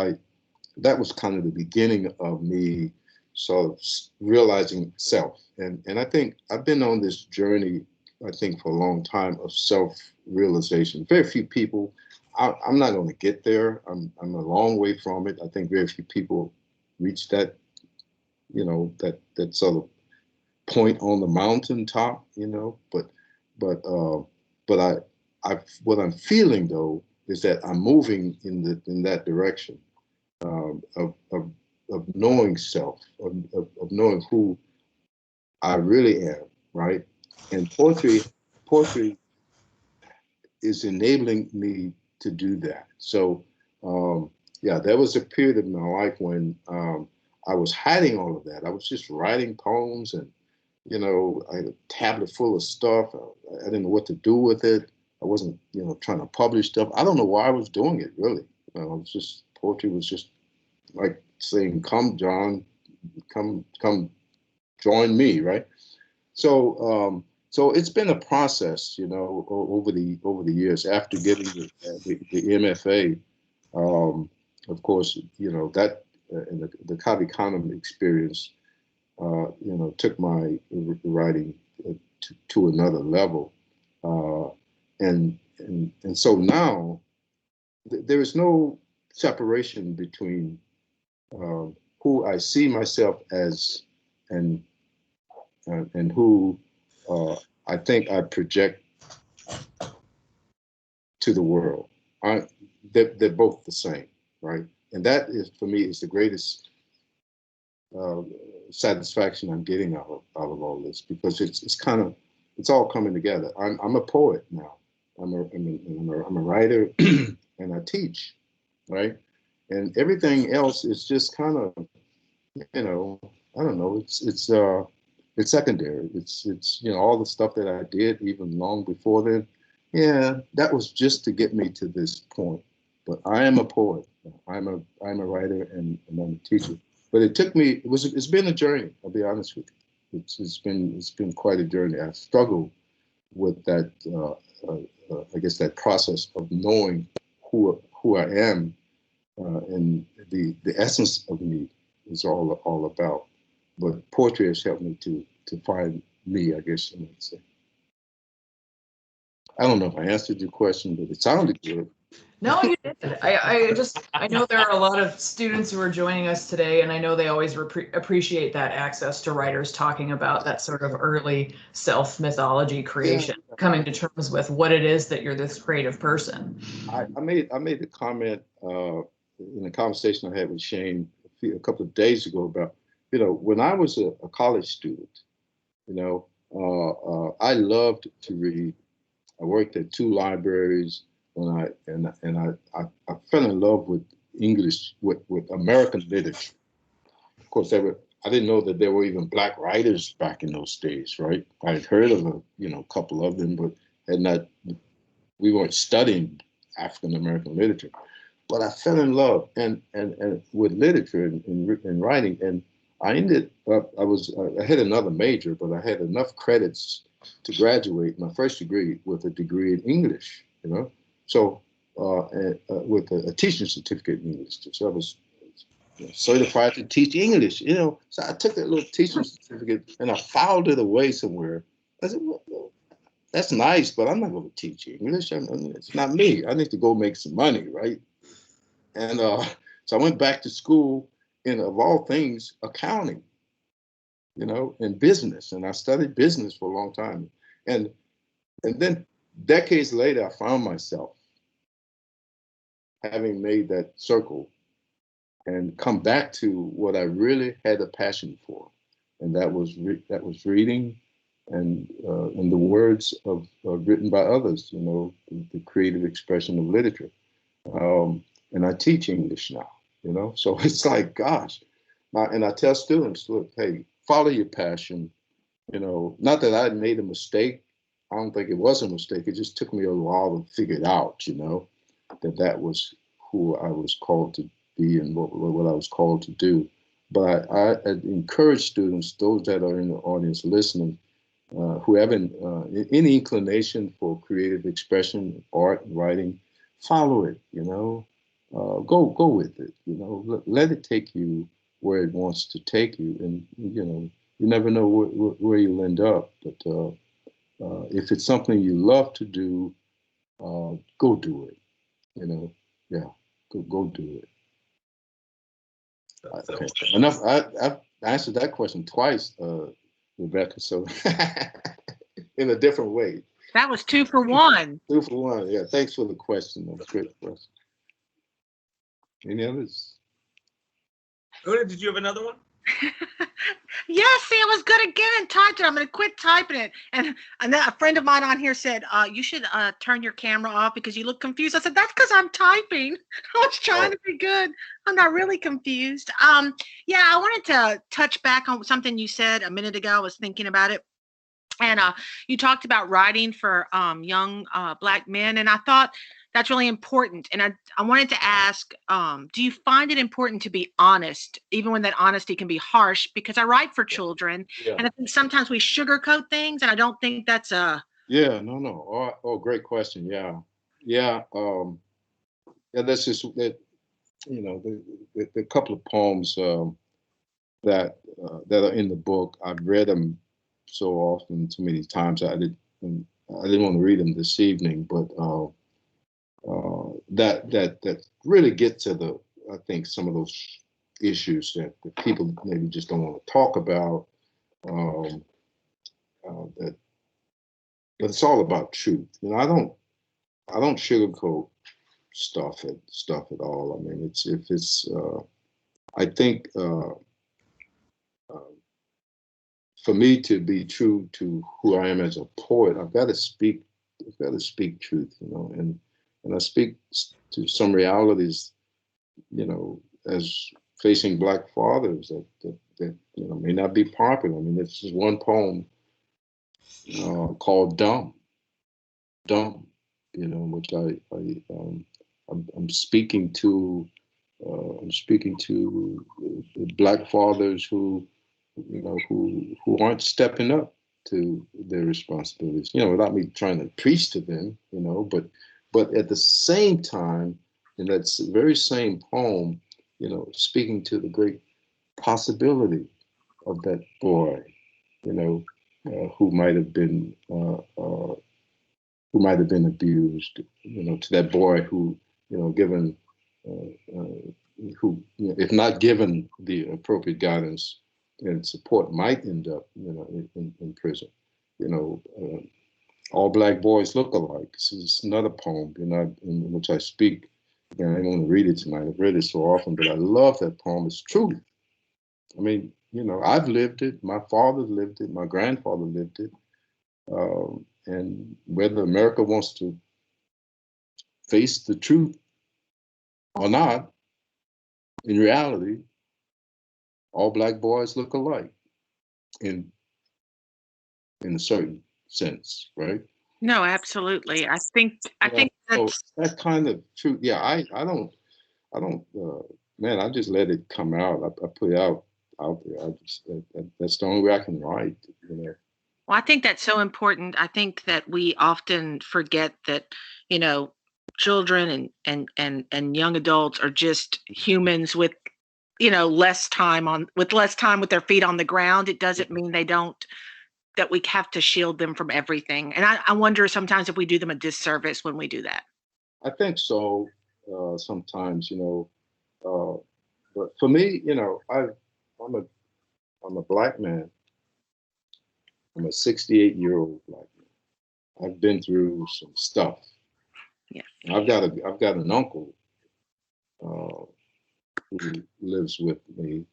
Speaker 2: that was kind of the beginning of me sort of realizing self. And I think I've been on this journey, I think, for a long time of self-realization. Very few people, I'm not going to get there. I'm a long way from it. I think very few people reach that, that sort of point on the mountaintop, But what I'm feeling though is that I'm moving in that direction of knowing self, of knowing who I really am, right? And poetry is enabling me to do that. So, yeah, there was a period of my life when I was hiding all of that. I was just writing poems, and I had a tablet full of stuff. I didn't know what to do with it. I wasn't, trying to publish stuff. I don't know why I was doing it, really. Poetry was just like saying, "Come, John, come join me," right? So it's been a process, over the years. After getting the MFA, of course, that and the Cave Canem experience, took my writing to another level, and so now there is no separation between who I see myself as and who I think I project to the world. They're both the same, right? And that is, for me, is the greatest satisfaction I'm getting out of all this, because it's all coming together. I'm a poet now. I'm a writer, and I teach, right? And everything else is just kind of, I don't know. It's secondary. It's all the stuff that I did even long before then. Yeah, that was just to get me to this point. But I am a poet. I'm a writer, and I'm a teacher. But it took me. It's been a journey. I'll be honest with you. It's been quite a journey. I've struggled with that. I guess that process of knowing who I am, and the essence of me is all about. But poetry has helped me to find me, I guess you might say. I don't know if I answered your question, but it sounded good.
Speaker 5: No, you did. I know there are a lot of students who are joining us today, and I know they always appreciate that access to writers talking about that sort of early self-mythology creation, coming to terms with what it is that you're this creative person.
Speaker 2: I made a comment in a conversation I had with Shane a couple of days ago about, when I was a college student, I loved to read. I worked at 2 libraries. I fell in love with English, with American literature. Of course, I didn't know that there were even Black writers back in those days, right? I had heard of a couple of them, but we weren't studying African American literature. But I fell in love and with literature and writing, and I ended up. I had another major, but I had enough credits to graduate my first degree with a degree in English. So with a teaching certificate in English. So I was certified to teach English. So I took that little teaching certificate and I filed it away somewhere. I said, well, that's nice, but I'm not going to teach English. It's not me. I need to go make some money, right? And so I went back to school in, of all things, accounting, and business. And I studied business for a long time. And then decades later, I found myself having made that circle and come back to what I really had a passion for. And that was reading and the words of written by others, the creative expression of literature. And I teach English now, so it's like, gosh. And I tell students, look, hey, follow your passion. Not that I made a mistake. I don't think it was a mistake. It just took me a while to figure it out, that was who I was called to be and what I was called to do. But I encourage students, those that are in the audience listening, who have any inclination for creative expression, art, writing, follow it, go with it, let it take you where it wants to take you. And, you never know where you'll end up. But if it's something you love to do, go do it, yeah, go do it. Okay, enough. I've answered that question twice, Rebecca, so in a different way.
Speaker 4: That was 2 for 1.
Speaker 2: 2 for 1. Yeah, thanks for the question. That's a great question. Any others?
Speaker 1: Una, did you have another one?
Speaker 4: Yes, see, I was good again and typed it. I'm going to quit typing it. And a friend of mine on here said, you should turn your camera off because you look confused. I said, that's because I'm typing. I was trying to be good. I'm not really confused. Yeah, I wanted to touch back on something you said a minute ago. I was thinking about it. And you talked about writing for young Black men. And I thought that's really important. And I wanted to ask, do you find it important to be honest, even when that honesty can be harsh? Because I write for children, and I think sometimes we sugarcoat things, and I don't think that's a...
Speaker 2: Yeah, no. Oh, great question. Yeah. Yeah, that's just, that, the couple of poems that are in the book, I've read them so often, too many times. I didn't want to read them this evening, but that really get to I think some of those issues that people maybe just don't want to talk about. But it's all about truth. I don't sugarcoat stuff at all. I mean, I think for me to be true to who I am as a poet, I've got to speak truth, and I speak to some realities, as facing Black fathers that may not be popular. I mean, this is one poem called "Dumb," which I'm speaking to. I'm speaking to the Black fathers who aren't stepping up to their responsibilities, without me trying to preach to them, but at the same time, in that very same poem, speaking to the great possibility of that boy, who might have been abused, to that boy who, given, who, if not given the appropriate guidance and support, might end up, in prison. All Black boys look alike. This is another poem, in which I speak. Again, I don't want to read it tonight. I've read it so often, but I love that poem. It's true. I mean, I've lived it. My father lived it. My grandfather lived it. And whether America wants to face the truth or not, in reality, all Black boys look alike in a certain sense, right?
Speaker 4: No, absolutely. I think that's...
Speaker 2: So that kind of truth. Yeah, I don't, man, I just let it come out. I put it out there. That's the only way I can write,
Speaker 4: Well, I think that's so important. I think that we often forget that, children and young adults are just humans with, less time with their feet on the ground. It doesn't mean that we have to shield them from everything. And I wonder sometimes if we do them a disservice when we do that.
Speaker 2: I think so. Sometimes, but for me, I'm a Black man. I'm a 68-year-old Black man. I've been through some stuff.
Speaker 4: Yeah.
Speaker 2: I've got an uncle who lives with me,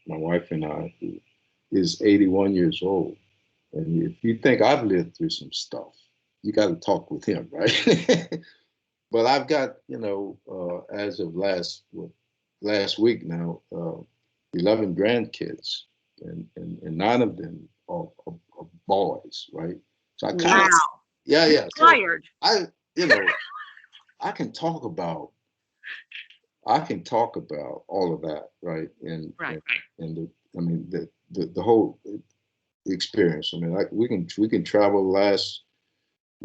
Speaker 2: my wife and I, who is 81 years old. And if you think I've lived through some stuff, you got to talk with him, right? But I've got, as of last week now, 11 grandkids, and 9 of them are boys, right? So I kind of, yeah. So
Speaker 4: Tired.
Speaker 2: I can talk about all of that, right? And the whole experience. I mean, we can travel the last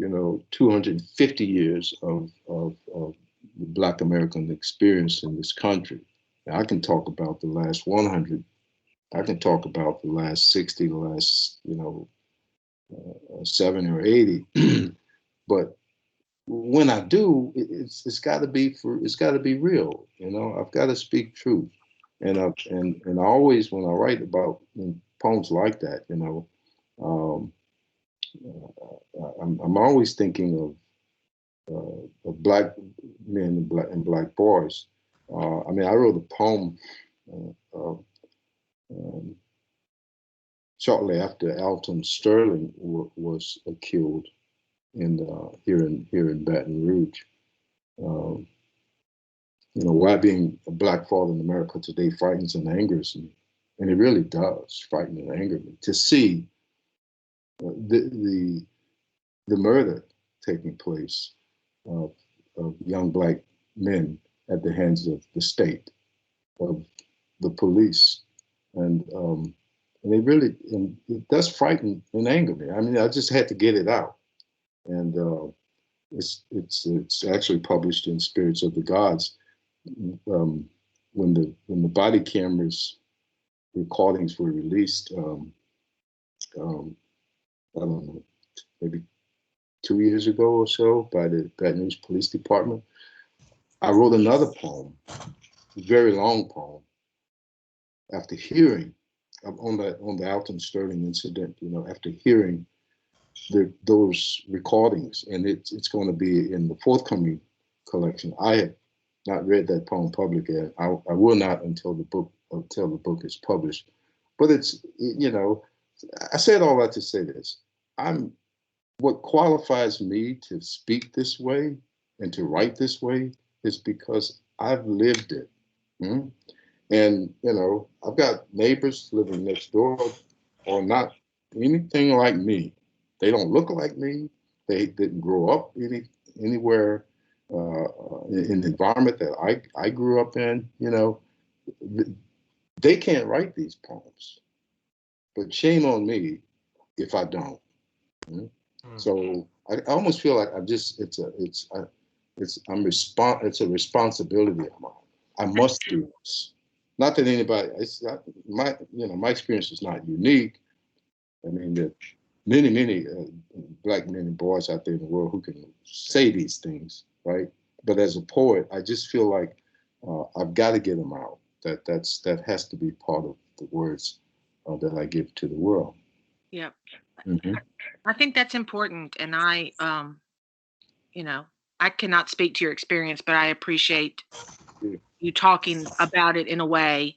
Speaker 2: 250 years of the Black American experience in this country. Now, I can talk about the last 100. I can talk about the last 60, the last 70 or 80. But when I do, it's got to be real. I've got to speak truth. And I always, when I write about poems like that, I'm always thinking of black men and black boys. I mean, I wrote a poem um, shortly after Alton Sterling was killed here in Baton Rouge. You know, why being a black father in America today frightens and angers me, and it really does frighten and anger me to see the murder taking place of young black men at the hands of the state, of the police, and it does frighten and anger me. I mean, I just had to get it out, and it's actually published in Spirits of the Gods. When the body cameras recordings were released, I don't know, maybe 2 years ago or so by the Baton Rouge Police Department, I wrote another poem, a very long poem, after hearing on the Alton Sterling incident. You know, after hearing those recordings, and it's going to be in the forthcoming collection. I have not read that poem publicly yet. I will not until the book is published. But it's, you know, I said all that to say this. What qualifies me to speak this way and to write this way is because I've lived it. Hmm? And, you know, I've got neighbors living next door or not anything like me. They don't look like me. They didn't grow up anywhere in the environment that I grew up in. You know, they can't write these poems, but shame on me if I don't. So I almost feel like it's a responsibility of mine. I must do this. Not that anybody, it's not, my experience is not unique. I mean, there are many black men and boys out there in the world who can say these things, right? But as a poet, I just feel like I've got to get them out. That has to be part of the words that I give to the world.
Speaker 4: Yep.
Speaker 2: Mm-hmm.
Speaker 4: I think that's important. And you know, I cannot speak to your experience, but I appreciate you talking about it in a way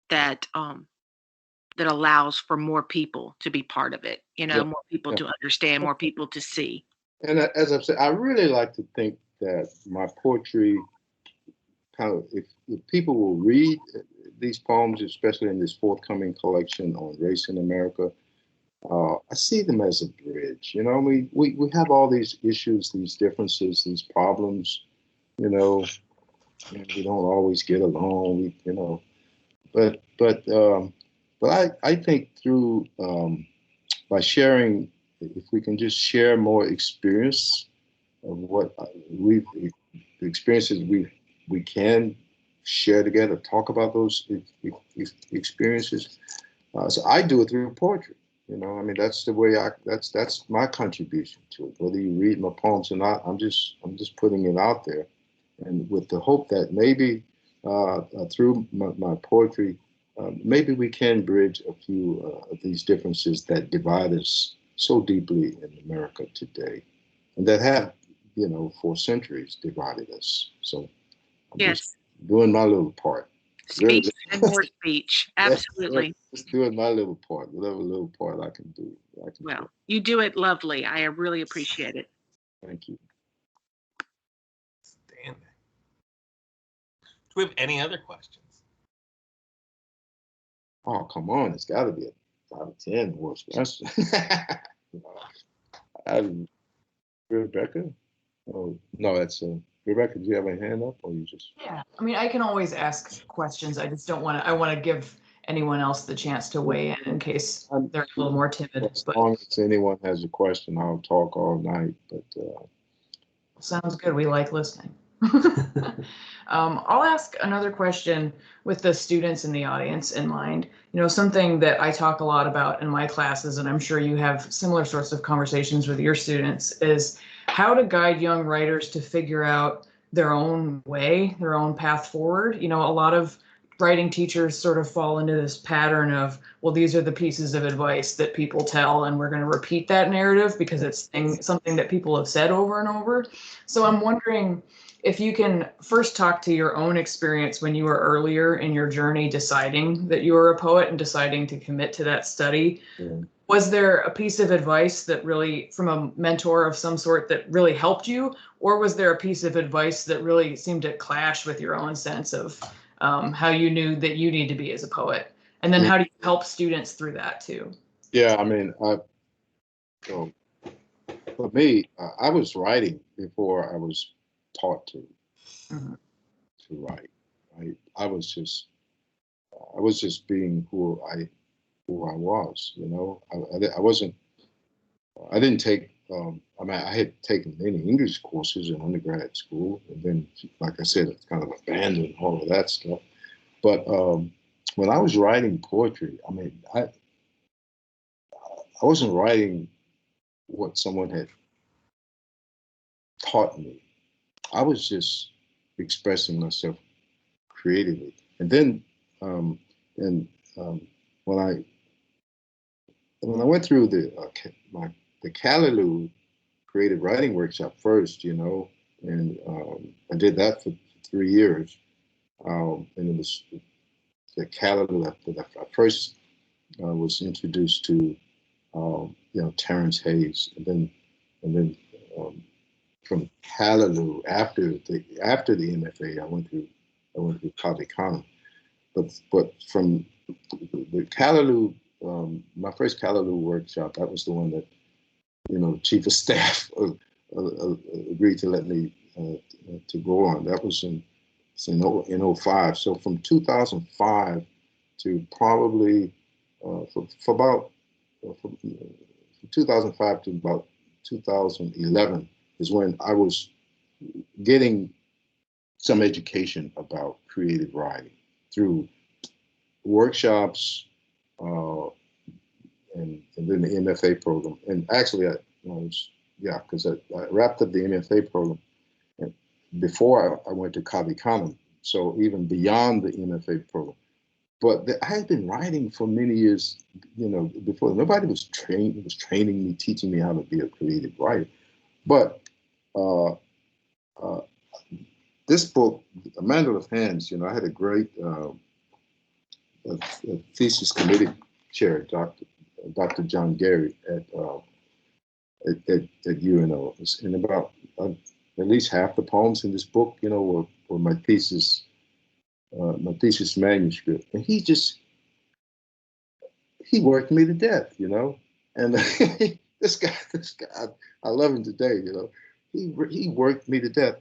Speaker 4: that that allows for more people to be part of it, you know,
Speaker 2: Yeah.
Speaker 4: more people to understand, more people to see.
Speaker 2: And as I've said, I really like to think that my poetry kind of, if people will read these poems, especially in this forthcoming collection on race in America, I see them as a bridge. You know, we have all these issues, these differences, these problems, you know, and we don't always get along, you know, but I think through, by sharing, if we can just share more experience of what the experiences we can share together, talk about those experiences. So I do it through poetry. You know, I mean, that's the way that's my contribution to it. Whether you read my poems or not, I'm just putting it out there, and with the hope that maybe through my poetry, maybe we can bridge a few of these differences that divide us so deeply in America today, and that have, you know, for centuries divided us. So I'm just doing my little part.
Speaker 4: Speech and more speech. Absolutely.
Speaker 2: Just doing my little part, whatever little part I can do.
Speaker 4: Well, you do it lovely. I really appreciate it.
Speaker 2: Thank you.
Speaker 1: Stand there. Do we have any other questions?
Speaker 2: Oh, come on. It's got to be a 5 or 10 worst question. Rebecca? Oh, no, that's Rebecca, do you have a hand up or you just?
Speaker 5: Yeah, I mean, I can always ask questions. I just don't want to, I want to give anyone else the chance to weigh in case they're a little more timid.
Speaker 2: As long as anyone has a question, I'll talk all night, but.
Speaker 5: Sounds good. We like listening. I'll ask another question with the students in the audience in mind. You know, something that I talk a lot about in my classes, and I'm sure you have similar sorts of conversations with your students, is how to guide young writers to figure out their own way, their own path forward. You know, a lot of writing teachers sort of fall into this pattern of, well, these are the pieces of advice that people tell, and we're going to repeat that narrative because it's something that people have said over and over. So I'm wondering if you can first talk to your own experience when you were earlier in your journey deciding that you were a poet and deciding to commit to that study.
Speaker 2: Yeah.
Speaker 5: Was there a piece of advice that really, from a mentor of some sort, that really helped you? Or was there a piece of advice that really seemed to clash with your own sense of how you knew that you need to be as a poet? And then how do you help students through that too?
Speaker 2: Yeah, I mean, so for me, I was writing before I was taught to write. Right? I was just being who I was. You know, I didn't take. I mean, I had taken many English courses in undergrad school, and then, like I said, it's kind of abandoned all of that stuff. But when I was writing poetry, I mean, I wasn't writing what someone had taught me. I was just expressing myself creatively. And then, and when I went through the Callaloo creative writing workshop first, you know, and I did that for 3 years, and it was the Callaloo that I first was introduced to, you know, Terrence Hayes, and then from Callaloo after the MFA, I went through Covey Common, but from the Callaloo, my first Callaloo workshop, that was the one that, you know, chief of staff agreed to let me to go on. That was in 05. So from 2005 to probably from 2005 to about 2011 is when I was getting some education about creative writing through workshops, and then the MFA program. And actually, because I wrapped up the MFA program and before I went to Covey Common, so even beyond the MFA program. But I had been writing for many years, you know, before. Nobody was training me, teaching me how to be a creative writer. But this book, Mandela of Hands, you know, I had a great a thesis committee chair, Dr. John Gary at UNO, and about at least half the poems in this book, you know, were my thesis manuscript, and he worked me to death, you know, and this guy, I love him today, you know, he worked me to death,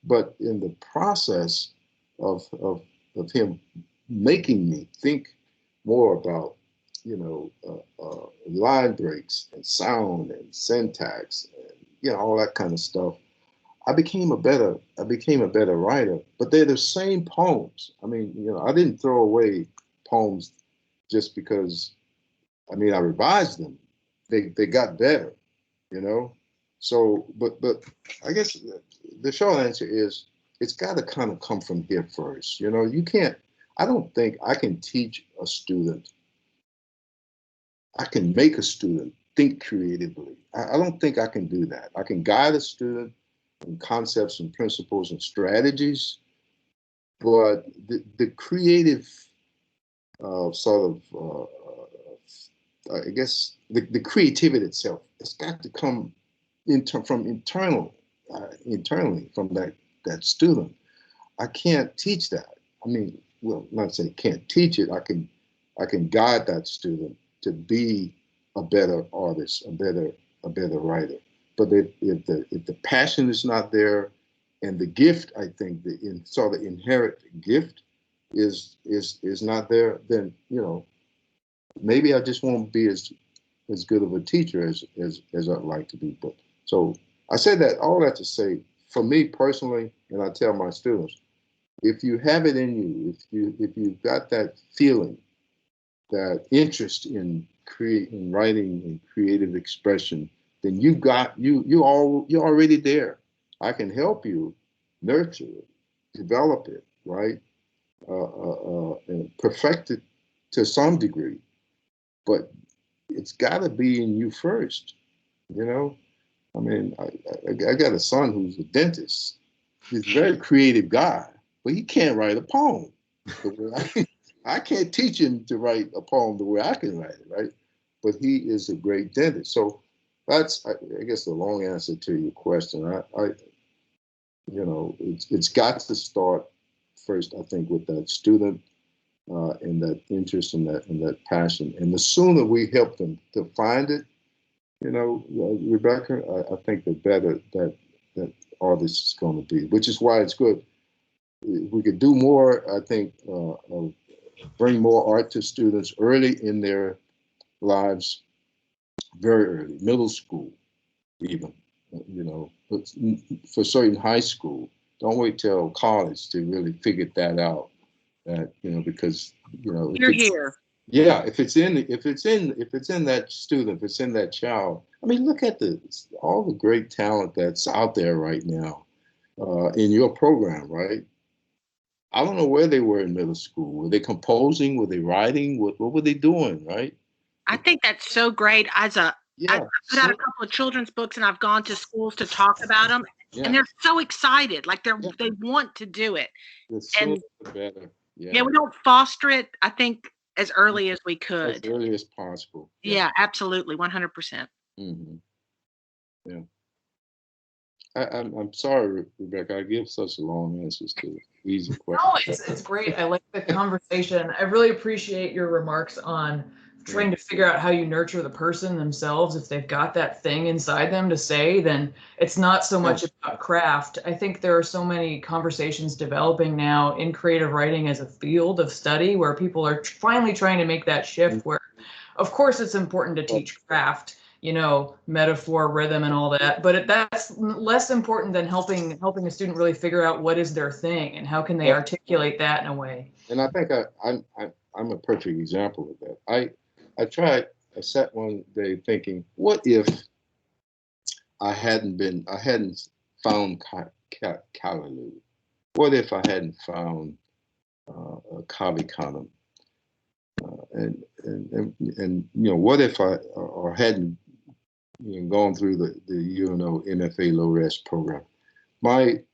Speaker 2: but in the process of him making me think more about, you know, line breaks and sound and syntax and, you know, all that kind of stuff, I became a better writer. But they're the same poems. I mean, you know, I didn't throw away poems just because, I mean, I revised them. They got better, you know. So, but I guess the short answer is it's got to kind of come from here first. You know, you can't. I don't think I can teach a student. I can make a student think creatively. I don't think I can do that. I can guide a student in concepts and principles and strategies, but the creative I guess the creativity itself, it's got to come from internally from that student. I can't teach that. I mean, well, not say can't teach it. I can guide that student to be a better artist, a better writer. But if the passion is not there, and the gift, I think the inherent gift is not there, then, you know, maybe I just won't be as good of a teacher as I'd like to be. But so I say that all that to say, for me personally, and I tell my students, if you have it in you, if you've got that feeling, that interest in writing and creative expression, then you're already there. I can help you nurture it, develop it, right? perfected to some degree, but it's got to be in you first. You know, I mean, I got a son who's a dentist. He's a very creative guy, but he can't write a poem. I can't teach him to write a poem the way I can write it, right? But he is a great dentist. So that's, I guess, the long answer to your question. It's got to start first, I think, with that student and that interest and that passion. And the sooner we help them to find it, Rebecca, I think the better that artist is going to be. Which is why it's good. We could do more, I think, bring more art to students early in their lives, very early, middle school, even. For certain high school, don't wait till college to really figure that out. Because
Speaker 4: You're here.
Speaker 2: Yeah, if it's in that student, if it's in that child. I mean, look at all the great talent that's out there right now in your program, right? I don't know where they were in middle school. Were they composing? Were they writing? What were they doing, right?
Speaker 4: I think that's so great. I put out a couple of children's books, and I've gone to schools to talk about them, and they're so excited, like they want to do it.
Speaker 2: The sooner the better.
Speaker 4: Yeah, we don't foster it, I think, as early as we could.
Speaker 2: As early as possible.
Speaker 4: Yeah, absolutely, 100%.
Speaker 2: Mm-hmm. Yeah. I'm sorry, Rebecca. I give such long answers to easy questions.
Speaker 5: No, it's great. I like the conversation. I really appreciate your remarks on trying to figure out how you nurture the person themselves. If they've got that thing inside them to say, then it's not so much about craft. I think there are so many conversations developing now in creative writing as a field of study where people are finally trying to make that shift where, of course, it's important to teach craft, metaphor, rhythm, and all that. But that's less important than helping a student really figure out what is their thing and how can they articulate that in a way.
Speaker 2: And I think I'm a perfect example of that. I sat one day thinking, what if I hadn't found Callaloo? What if I hadn't found Kali and what if I hadn't gone through the UNO MFA low res program? It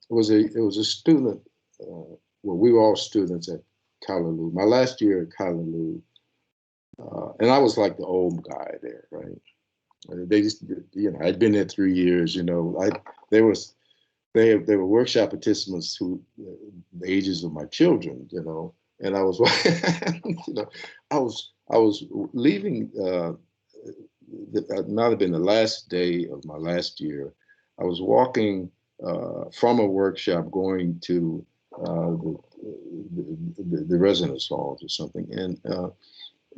Speaker 2: was a student. We were all students at Callaloo. My last year at Callaloo, and I was like the old guy there, right? They just, I'd been there 3 years. They were workshop participants who the ages of my children, and I was, I was leaving. That might have been the last day of my last year. I was walking from a workshop going to the residence halls or something, and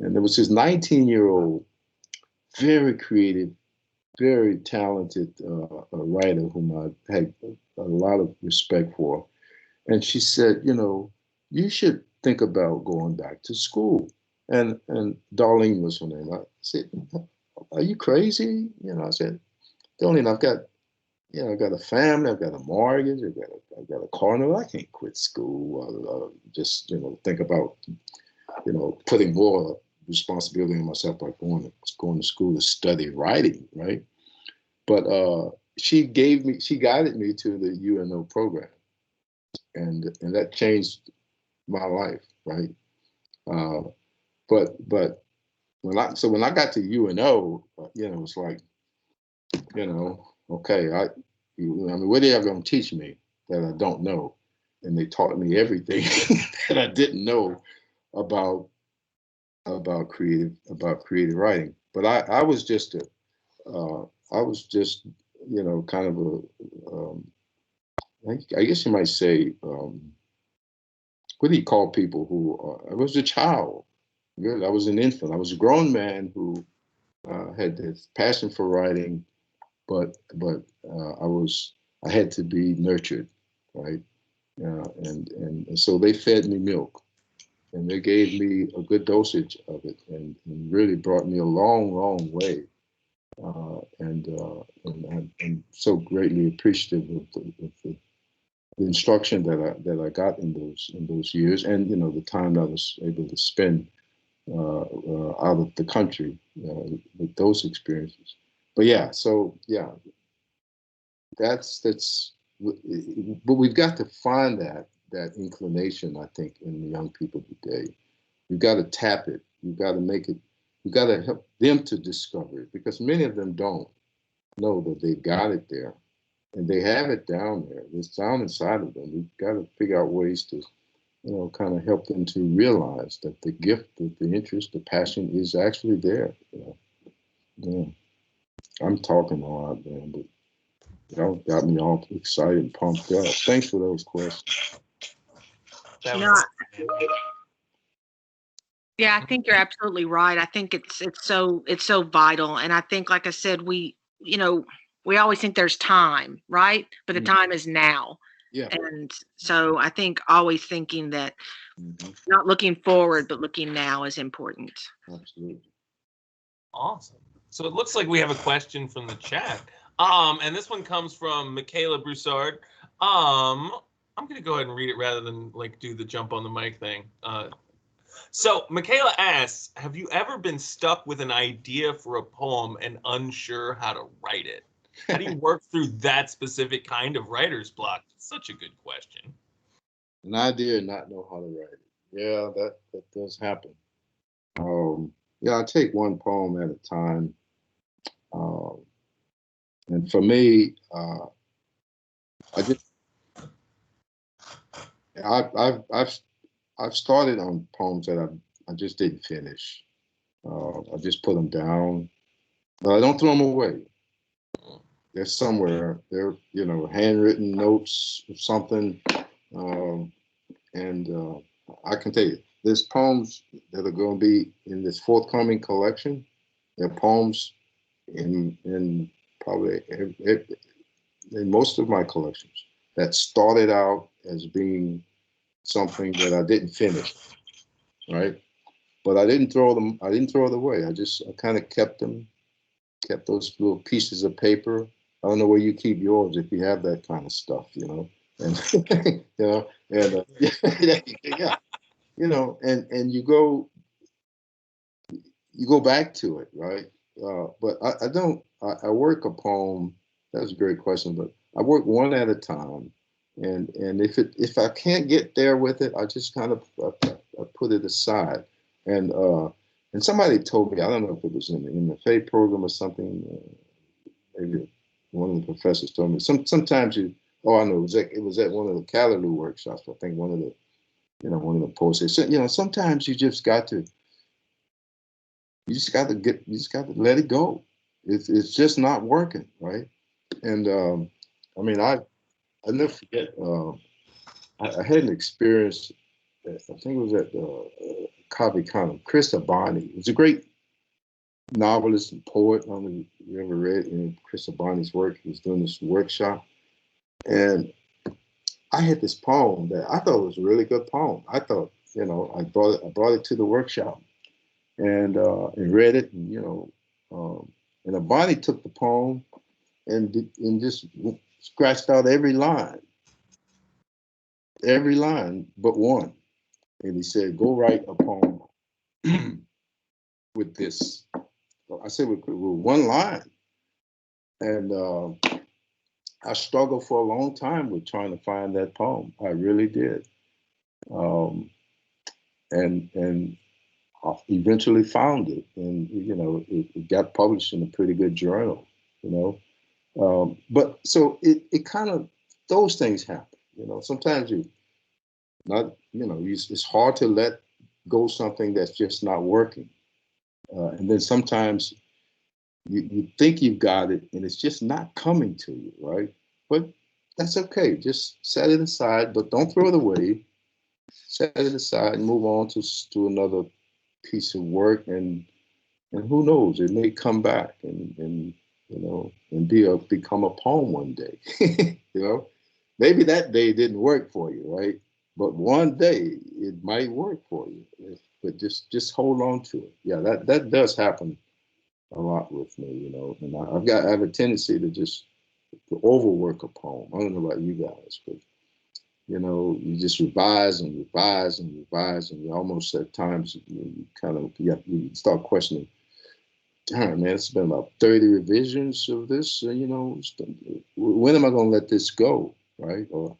Speaker 2: there was this 19-year-old, very creative, very talented writer whom I had a lot of respect for, and she said, you should think about going back to school. And Darlene was her name. I said, are you crazy? I said, Darlene, I've got a family, I've got a mortgage, I've got a car. No, I can't quit school. Just think about putting more responsibility on myself by going to school to study writing, right? But she guided me to the UNO program, and that changed my life, right? But when I got to UNO, it was like, okay, what are you going to teach me that I don't know? And they taught me everything that I didn't know about creative writing. But I was just kind of I guess you might say, what do you call people who I was a child. I was an infant. I was a grown man who had this passion for writing, but I had to be nurtured, right? And so they fed me milk, and they gave me a good dosage of it, and really brought me a long, long way. And I'm so greatly appreciative of the instruction that I got in those years, and the time I was able to spend out of the country with those experiences. But yeah, so yeah, that's. But we've got to find that inclination, I think, in the young people today. You've got to tap it. You've got to make it. You've got to help them to discover it, because many of them don't know that they've got it there, and they have it down there. It's down inside of them. We've got to figure out ways to, kind of help them to realize that the gift, that the interest, the passion is actually there. Yeah. I'm talking a lot, man, but y'all got me all excited and pumped up. Thanks for those questions.
Speaker 4: Yeah, I think you're absolutely right. I think it's so vital, and I think, like I said, we always think there's time, right? But the time is now.
Speaker 2: Yeah.
Speaker 4: And so I think always thinking that not looking forward, but looking now is important.
Speaker 2: Absolutely.
Speaker 1: Awesome. So it looks like we have a question from the chat. And this one comes from Michaela Broussard. I'm going to go ahead and read it rather than do the jump on the mic thing. So Michaela asks, have you ever been stuck with an idea for a poem and unsure how to write it? How do you work through that specific kind of writer's block? It's such a good question.
Speaker 2: An idea and not know how to write it. Yeah, that does happen. Yeah, I take one poem at a time. And for me, I've started on poems that I just didn't finish. I just put them down, but I don't throw them away. They're somewhere. They're handwritten notes or something, and I can tell you, there's poems that are going to be in this forthcoming collection. They're poems in probably in most of my collections that started out as being something that I didn't finish, right? But I didn't throw them. I didn't throw it away. I kind of kept them, kept those little pieces of paper. I don't know where you keep yours if you have that kind of stuff, and and yeah, and you go back to it, right? But I don't. I work a poem. That's a great question, but I work one at a time, and if I can't get there with it, I just kind of I put it aside. And somebody told me, I don't know if it was in the FAE program or something. Maybe one of the professors told me. Sometimes I know it was at one of the Callaloo workshops. I think one of the poets said, sometimes you just got to let it go. It's just not working, right? And I never forget. I had an experience. I think it was at Covey County. Chris Abani. He's a great novelist and poet. I don't know if you ever read Chris Abani's work. He was doing this workshop, and I had this poem that I thought was a really good poem. I thought, I brought it to the workshop, and read it, and and Abani took the poem and just scratched out every line but one, and he said, "Go write a poem with this." I said, with one line, and I struggled for a long time with trying to find that poem. I really did, and I eventually found it, and it got published in a pretty good journal, but so it kind of, those things happen, sometimes it's hard to let go something that's just not working, and then sometimes you think you've got it and it's just not coming to you, right? But that's okay. Just set it aside, but don't throw it away. Set it aside and move on to another piece of work, and who knows, it may come back and become a poem one day. Maybe that day didn't work for you, right? But one day it might work for you. But just hold on to it. Yeah, that does happen a lot with me, and I have a tendency to just overwork a poem. I don't know about you guys, but You know, you just revise and revise and revise, and you almost at times you kind of you start questioning. Darn, man, it's been about 30 revisions of this. You know, when am I going to let this go, right? Or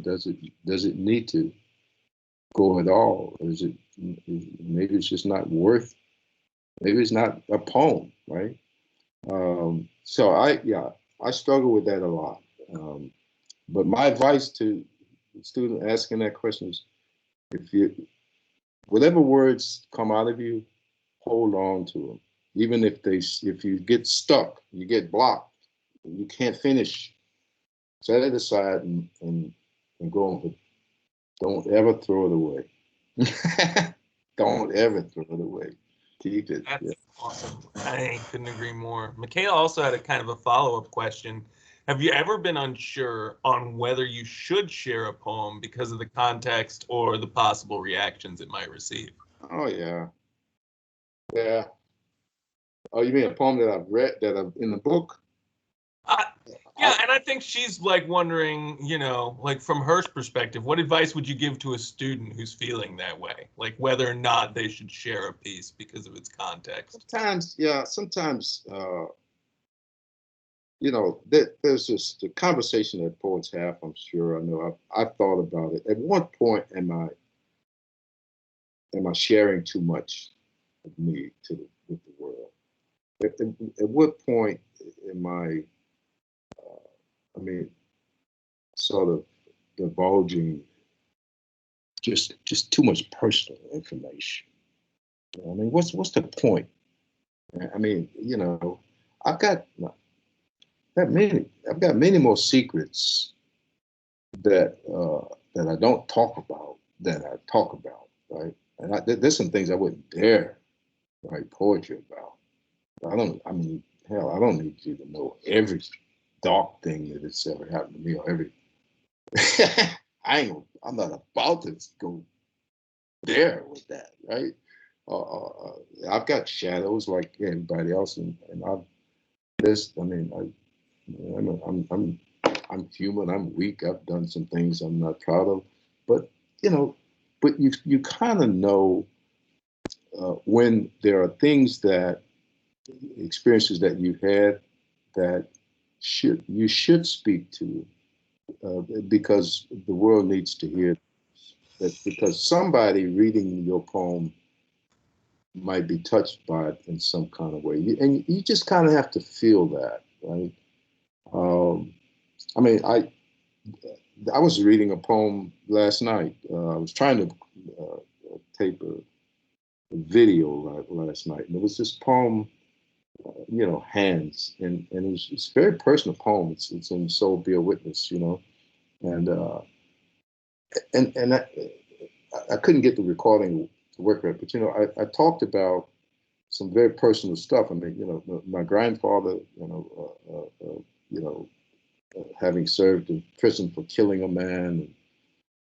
Speaker 2: does it need to go at all? Or is it maybe it's just not worth? Maybe it's not a poem, right? So I struggle with that a lot. But my advice to the student asking that question is, if you whatever words come out of you, hold on to them. Even if you get stuck, you get blocked, you can't finish, set it aside and go on. But don't ever throw it away. Don't ever throw it away. Keep it.
Speaker 1: That's
Speaker 2: Yeah.
Speaker 1: awesome. I couldn't agree more. Michaela also had a kind of a follow-up question. Have you ever been unsure on whether you should share a poem because of the context or the possible reactions it might receive?
Speaker 2: Oh yeah. Yeah. Oh, you mean a poem that I've read that I've in the book?
Speaker 1: Uh,
Speaker 2: I,
Speaker 1: yeah, and I think she's like wondering, like from her perspective, what advice would you give to a student who's feeling that way? Like whether or not they should share a piece because of its context.
Speaker 2: sometimes there's just the conversation that poets have. I'm sure. I know. I've thought about it. At what point am I sharing too much of me with the world? At what point am I mean, sort of divulging just too much personal information? I mean, what's the point? I mean, I've got I've got many more secrets that I don't talk about that I talk about, right? And there's some things I wouldn't dare write poetry about. I mean, hell, I don't need you to know every dark thing that has ever happened to me or every. I'm not about to go there with that, right? I've got shadows like anybody else, and I mean, I'm human. I'm weak. I've done some things I'm not proud of, but you know, but you kind of know when there are things that experiences that you've had that you should speak to because the world needs to hear that, because somebody reading your poem might be touched by it in some kind of way, and you just kind of have to feel that, right? Um, I mean, I was reading a poem last night. I was trying to tape a video last night, and it was this poem, Hands, and it's a very personal poem. It's in Soul Be a Witness, and I couldn't get the recording to work right, but I talked about some very personal stuff. I mean, my grandfather, having served in prison for killing a man,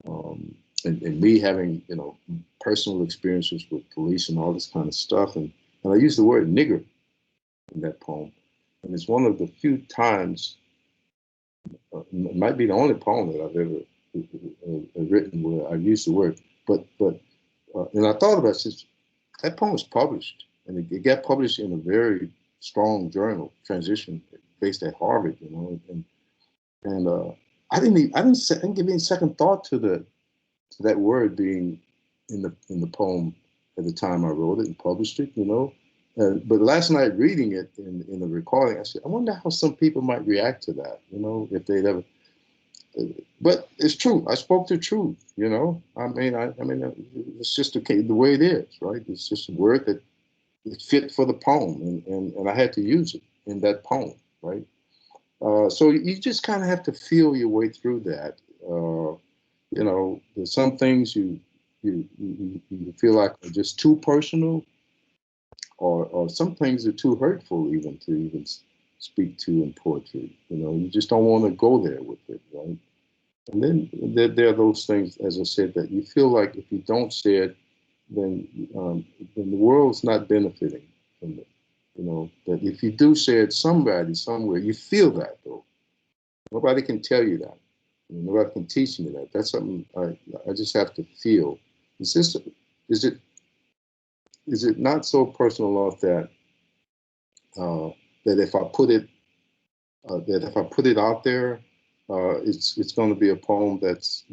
Speaker 2: and me having personal experiences with police and all this kind of stuff, and I use the word nigger in that poem, and it's one of the few times, it might be the only poem that I've ever written where I used the word, but and I thought about it, since that poem was published, and it got published in a very strong journal, Transition, based at Harvard, and I didn't give any second thought to that word being in the poem at the time I wrote it and published it, but last night reading it in the recording, I said, I wonder how some people might react to that, if they'd ever. But it's true. I spoke the truth, I mean, it's just the way it is, right? It's just a word that it fit for the poem, and I had to use it in that poem, right? So you just kind of have to feel your way through that. There's some things you feel like are just too personal, or some things are too hurtful even to even speak to in poetry. You just don't want to go there with it, right? And then there are those things, as I said, that you feel like if you don't say it, then the world's not benefiting from it. That if you do say it, somebody somewhere, you feel that though. Nobody can tell you that. Nobody can teach me that. That's something I just have to feel. Is this, is it not so personal enough that that if I put it out there, it's going to be a poem that's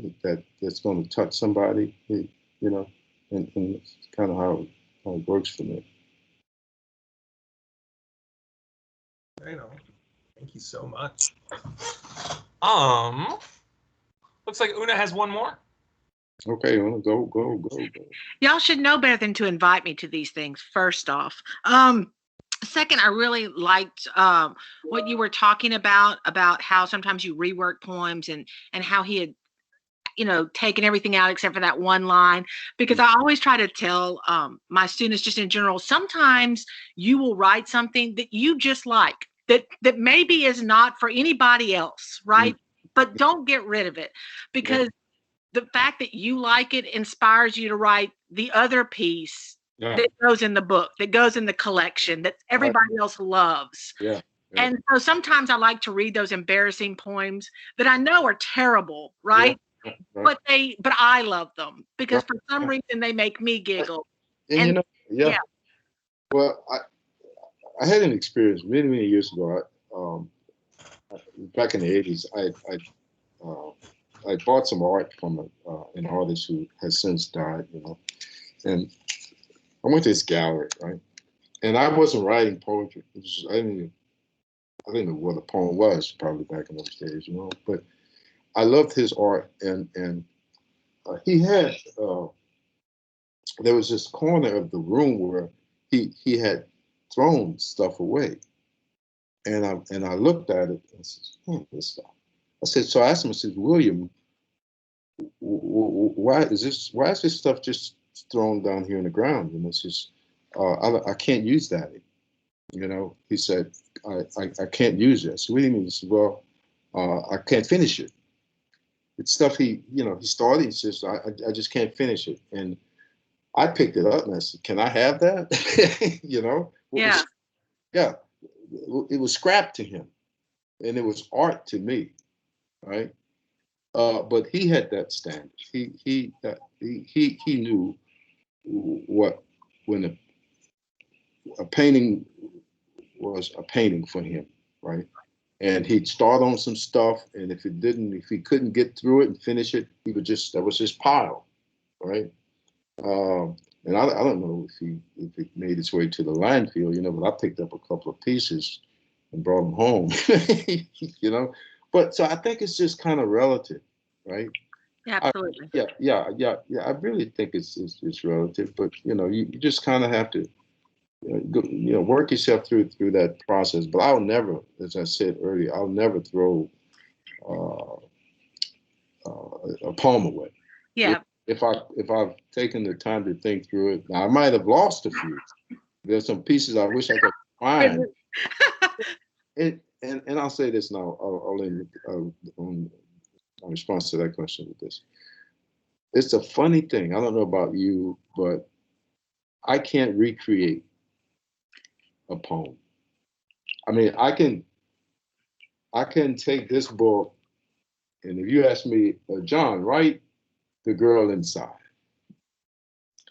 Speaker 2: going to touch somebody, you know, and it's kind of how it works for me.
Speaker 1: I know. Thank you so much. Looks like Una has one more.
Speaker 2: Okay, I want to go.
Speaker 4: Y'all should know better than to invite me to these things, first off. Second, I really liked what you were talking about how sometimes you rework poems and how he had, taken everything out except for that one line. Because I always try to tell my students, just in general, sometimes you will write something that you just like, that maybe is not for anybody else, right? But don't get rid of it, because the fact that you like it inspires you to write the other piece that goes in the book, that goes in the collection, that everybody else loves. And so sometimes I like to read those embarrassing poems that I know are terrible, right? But I love them because for some reason they make me giggle.
Speaker 2: And well, I had an experience many years ago. Back in the 80s, I bought some art from an artist who has since died, and I went to his gallery, right? And I wasn't writing poetry. I didn't know what a poem was probably back in those days, but I loved his art, and he had, there was this corner of the room where he had thrown stuff away. And I looked at it and said, this stuff. I said, so I asked him, I said, William, why is this stuff just thrown down here in the ground? And it's just, I can't use that. He said, I can't use it. So what do you mean? He said, well, I can't finish it. It's stuff he started. He says, I just can't finish it. And I picked it up and I said, can I have that? It was scrap to him, and it was art to me, right? But he had that standard. He knew what, when a painting was a painting for him, right? And he'd start on some stuff, and if he couldn't get through it and finish it, that was his pile, right? And I don't know if it made its way to the landfill, but I picked up a couple of pieces and brought them home, But so I think it's just kind of relative, right?
Speaker 4: Absolutely.
Speaker 2: I really think it's relative, but you just kind of have to work yourself through that process. But I'll never, as I said earlier, I'll never throw a poem away.
Speaker 4: Yeah.
Speaker 2: If I've taken the time to think through it, now I might have lost a few. There's some pieces I wish I could find. And I'll say this now. I'll end on response to that question with this. It's a funny thing. I don't know about you, but I can't recreate a poem. I mean, I can take this book, and if you ask me, John, write The Girl Inside.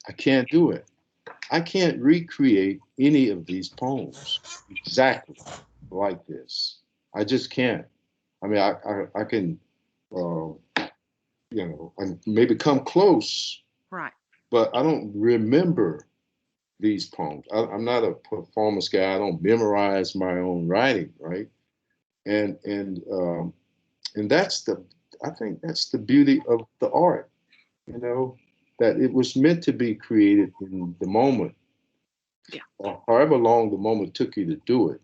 Speaker 2: I can't do it. I can't recreate any of these poems exactly like this. I just can't. I mean, I can, I maybe come close,
Speaker 4: right?
Speaker 2: But I don't remember these poems. I'm not a performance guy. I don't memorize my own writing, right? And I think that's the beauty of the art, that it was meant to be created in the moment. Or however long the moment took you to do it,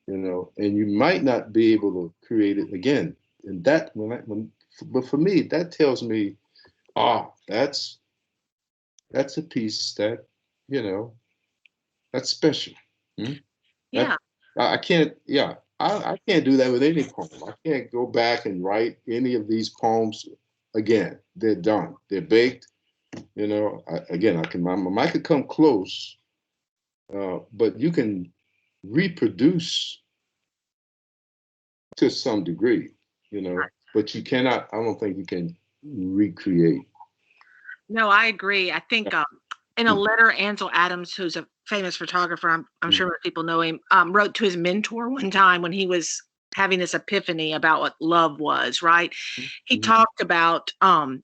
Speaker 2: and you might not be able to create it again. And that, but for me, that tells me, that's a piece that, that's special.
Speaker 4: Yeah.
Speaker 2: I can't do that with any poem. I can't go back and write any of these poems again. They're done. They're baked. I could come close, but you can reproduce to some degree, but you cannot. I don't think you can recreate.
Speaker 4: No, I agree. I think in a letter, Ansel Adams, who's a famous photographer, I'm sure most people know him, wrote to his mentor one time when he was having this epiphany about what love was, right? He talked about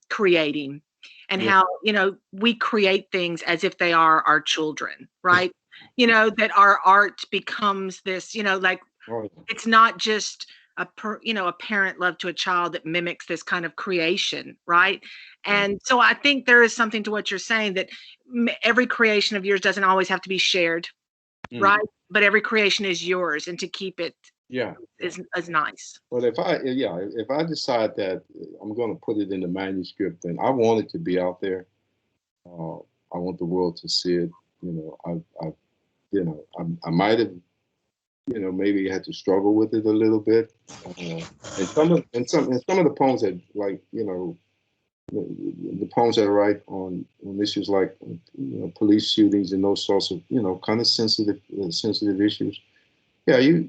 Speaker 4: creating and how, you know, we create things as if they are our children, right? You know, that our art becomes this, you know, like it's not just a parent love to a child that mimics this kind of creation, right? And so I think there is something to what you're saying, that every creation of yours doesn't always have to be shared, right? But every creation is yours, and to keep it is nice.
Speaker 2: But if I decide that I'm going to put it in the manuscript, then I want it to be out there. I want the world to see it. You know, I might have, you know, maybe had to struggle with it a little bit. And some of the poems that, like, you know, the poems that I write on issues like, you know, police shootings and those sorts of, you know, kind of sensitive issues. Yeah, you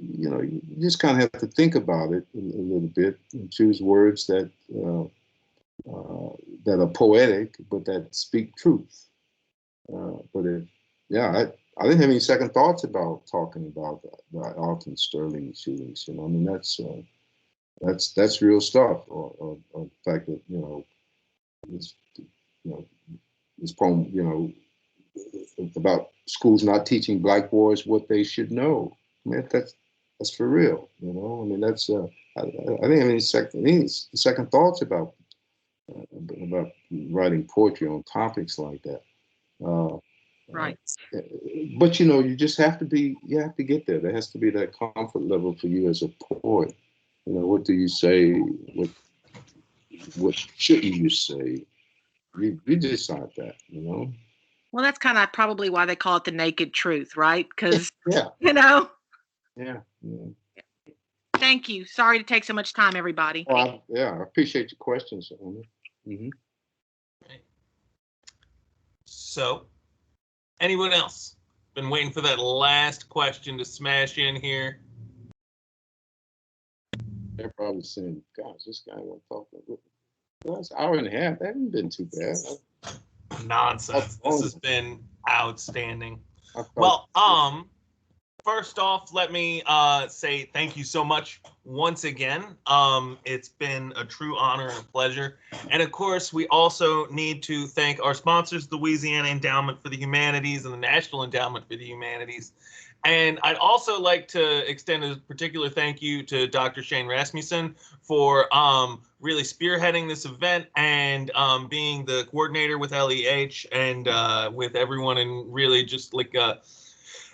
Speaker 2: just kind of have to think about it a little bit and choose words that that are poetic but that speak truth. But I didn't have any second thoughts about talking about the Alton Sterling shootings. You know, I mean, that's real stuff. Or the fact that, you know, this poem, you know, about schools not teaching Black boys what they should know. I mean, that's for real. You know, I mean, that's I didn't have any second thoughts about writing poetry on topics like that.
Speaker 4: Right.
Speaker 2: But, you know, you just have to get there. There has to be that comfort level for you as a poet. You know, what do you say? What shouldn't you say? You decide that, you know?
Speaker 4: Well, that's kind of probably why they call it the naked truth, right? Because,
Speaker 2: Yeah.
Speaker 4: you know.
Speaker 2: Yeah.
Speaker 4: Thank you. Sorry to take so much time, everybody.
Speaker 2: Well, I appreciate your questions.
Speaker 1: So, anyone else been waiting for that last question to smash in here?
Speaker 2: They're probably saying, "Gosh, this guy won't talk." Last hour and a half, that hasn't been too bad.
Speaker 1: Nonsense. This has been outstanding. Well, first off, let me say thank you so much once again. It's been a true honor and a pleasure. And of course, we also need to thank our sponsors, the Louisiana Endowment for the Humanities and the National Endowment for the Humanities. And I'd also like to extend a particular thank you to Dr. Shane Rasmussen for really spearheading this event and being the coordinator with LEH and with everyone, and really just like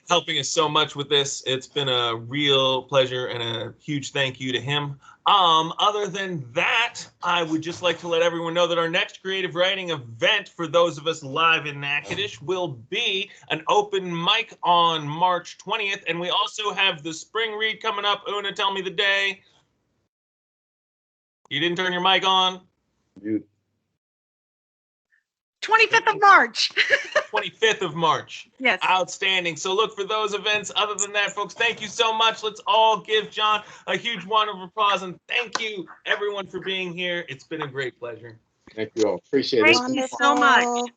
Speaker 1: helping us so much with this. It's been a real pleasure and a huge thank you to him. Other than that, I would just like to let everyone know that our next creative writing event for those of us live in Natchitoches will be an open mic on March 20th. And we also have the spring read coming up. Una, tell me the day. You didn't turn your mic on?
Speaker 4: 25th of March.
Speaker 1: 25th of March.
Speaker 4: Yes.
Speaker 1: Outstanding. So look for those events. Other than that, folks, thank you so much. Let's all give John a huge round of applause. And thank you, everyone, for being here. It's been a great pleasure.
Speaker 2: Thank you all. Appreciate it.
Speaker 4: Thank you so much.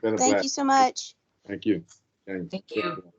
Speaker 2: Been a
Speaker 6: Thank
Speaker 2: blast.
Speaker 6: you so much.
Speaker 2: Thank you.
Speaker 5: Thank you.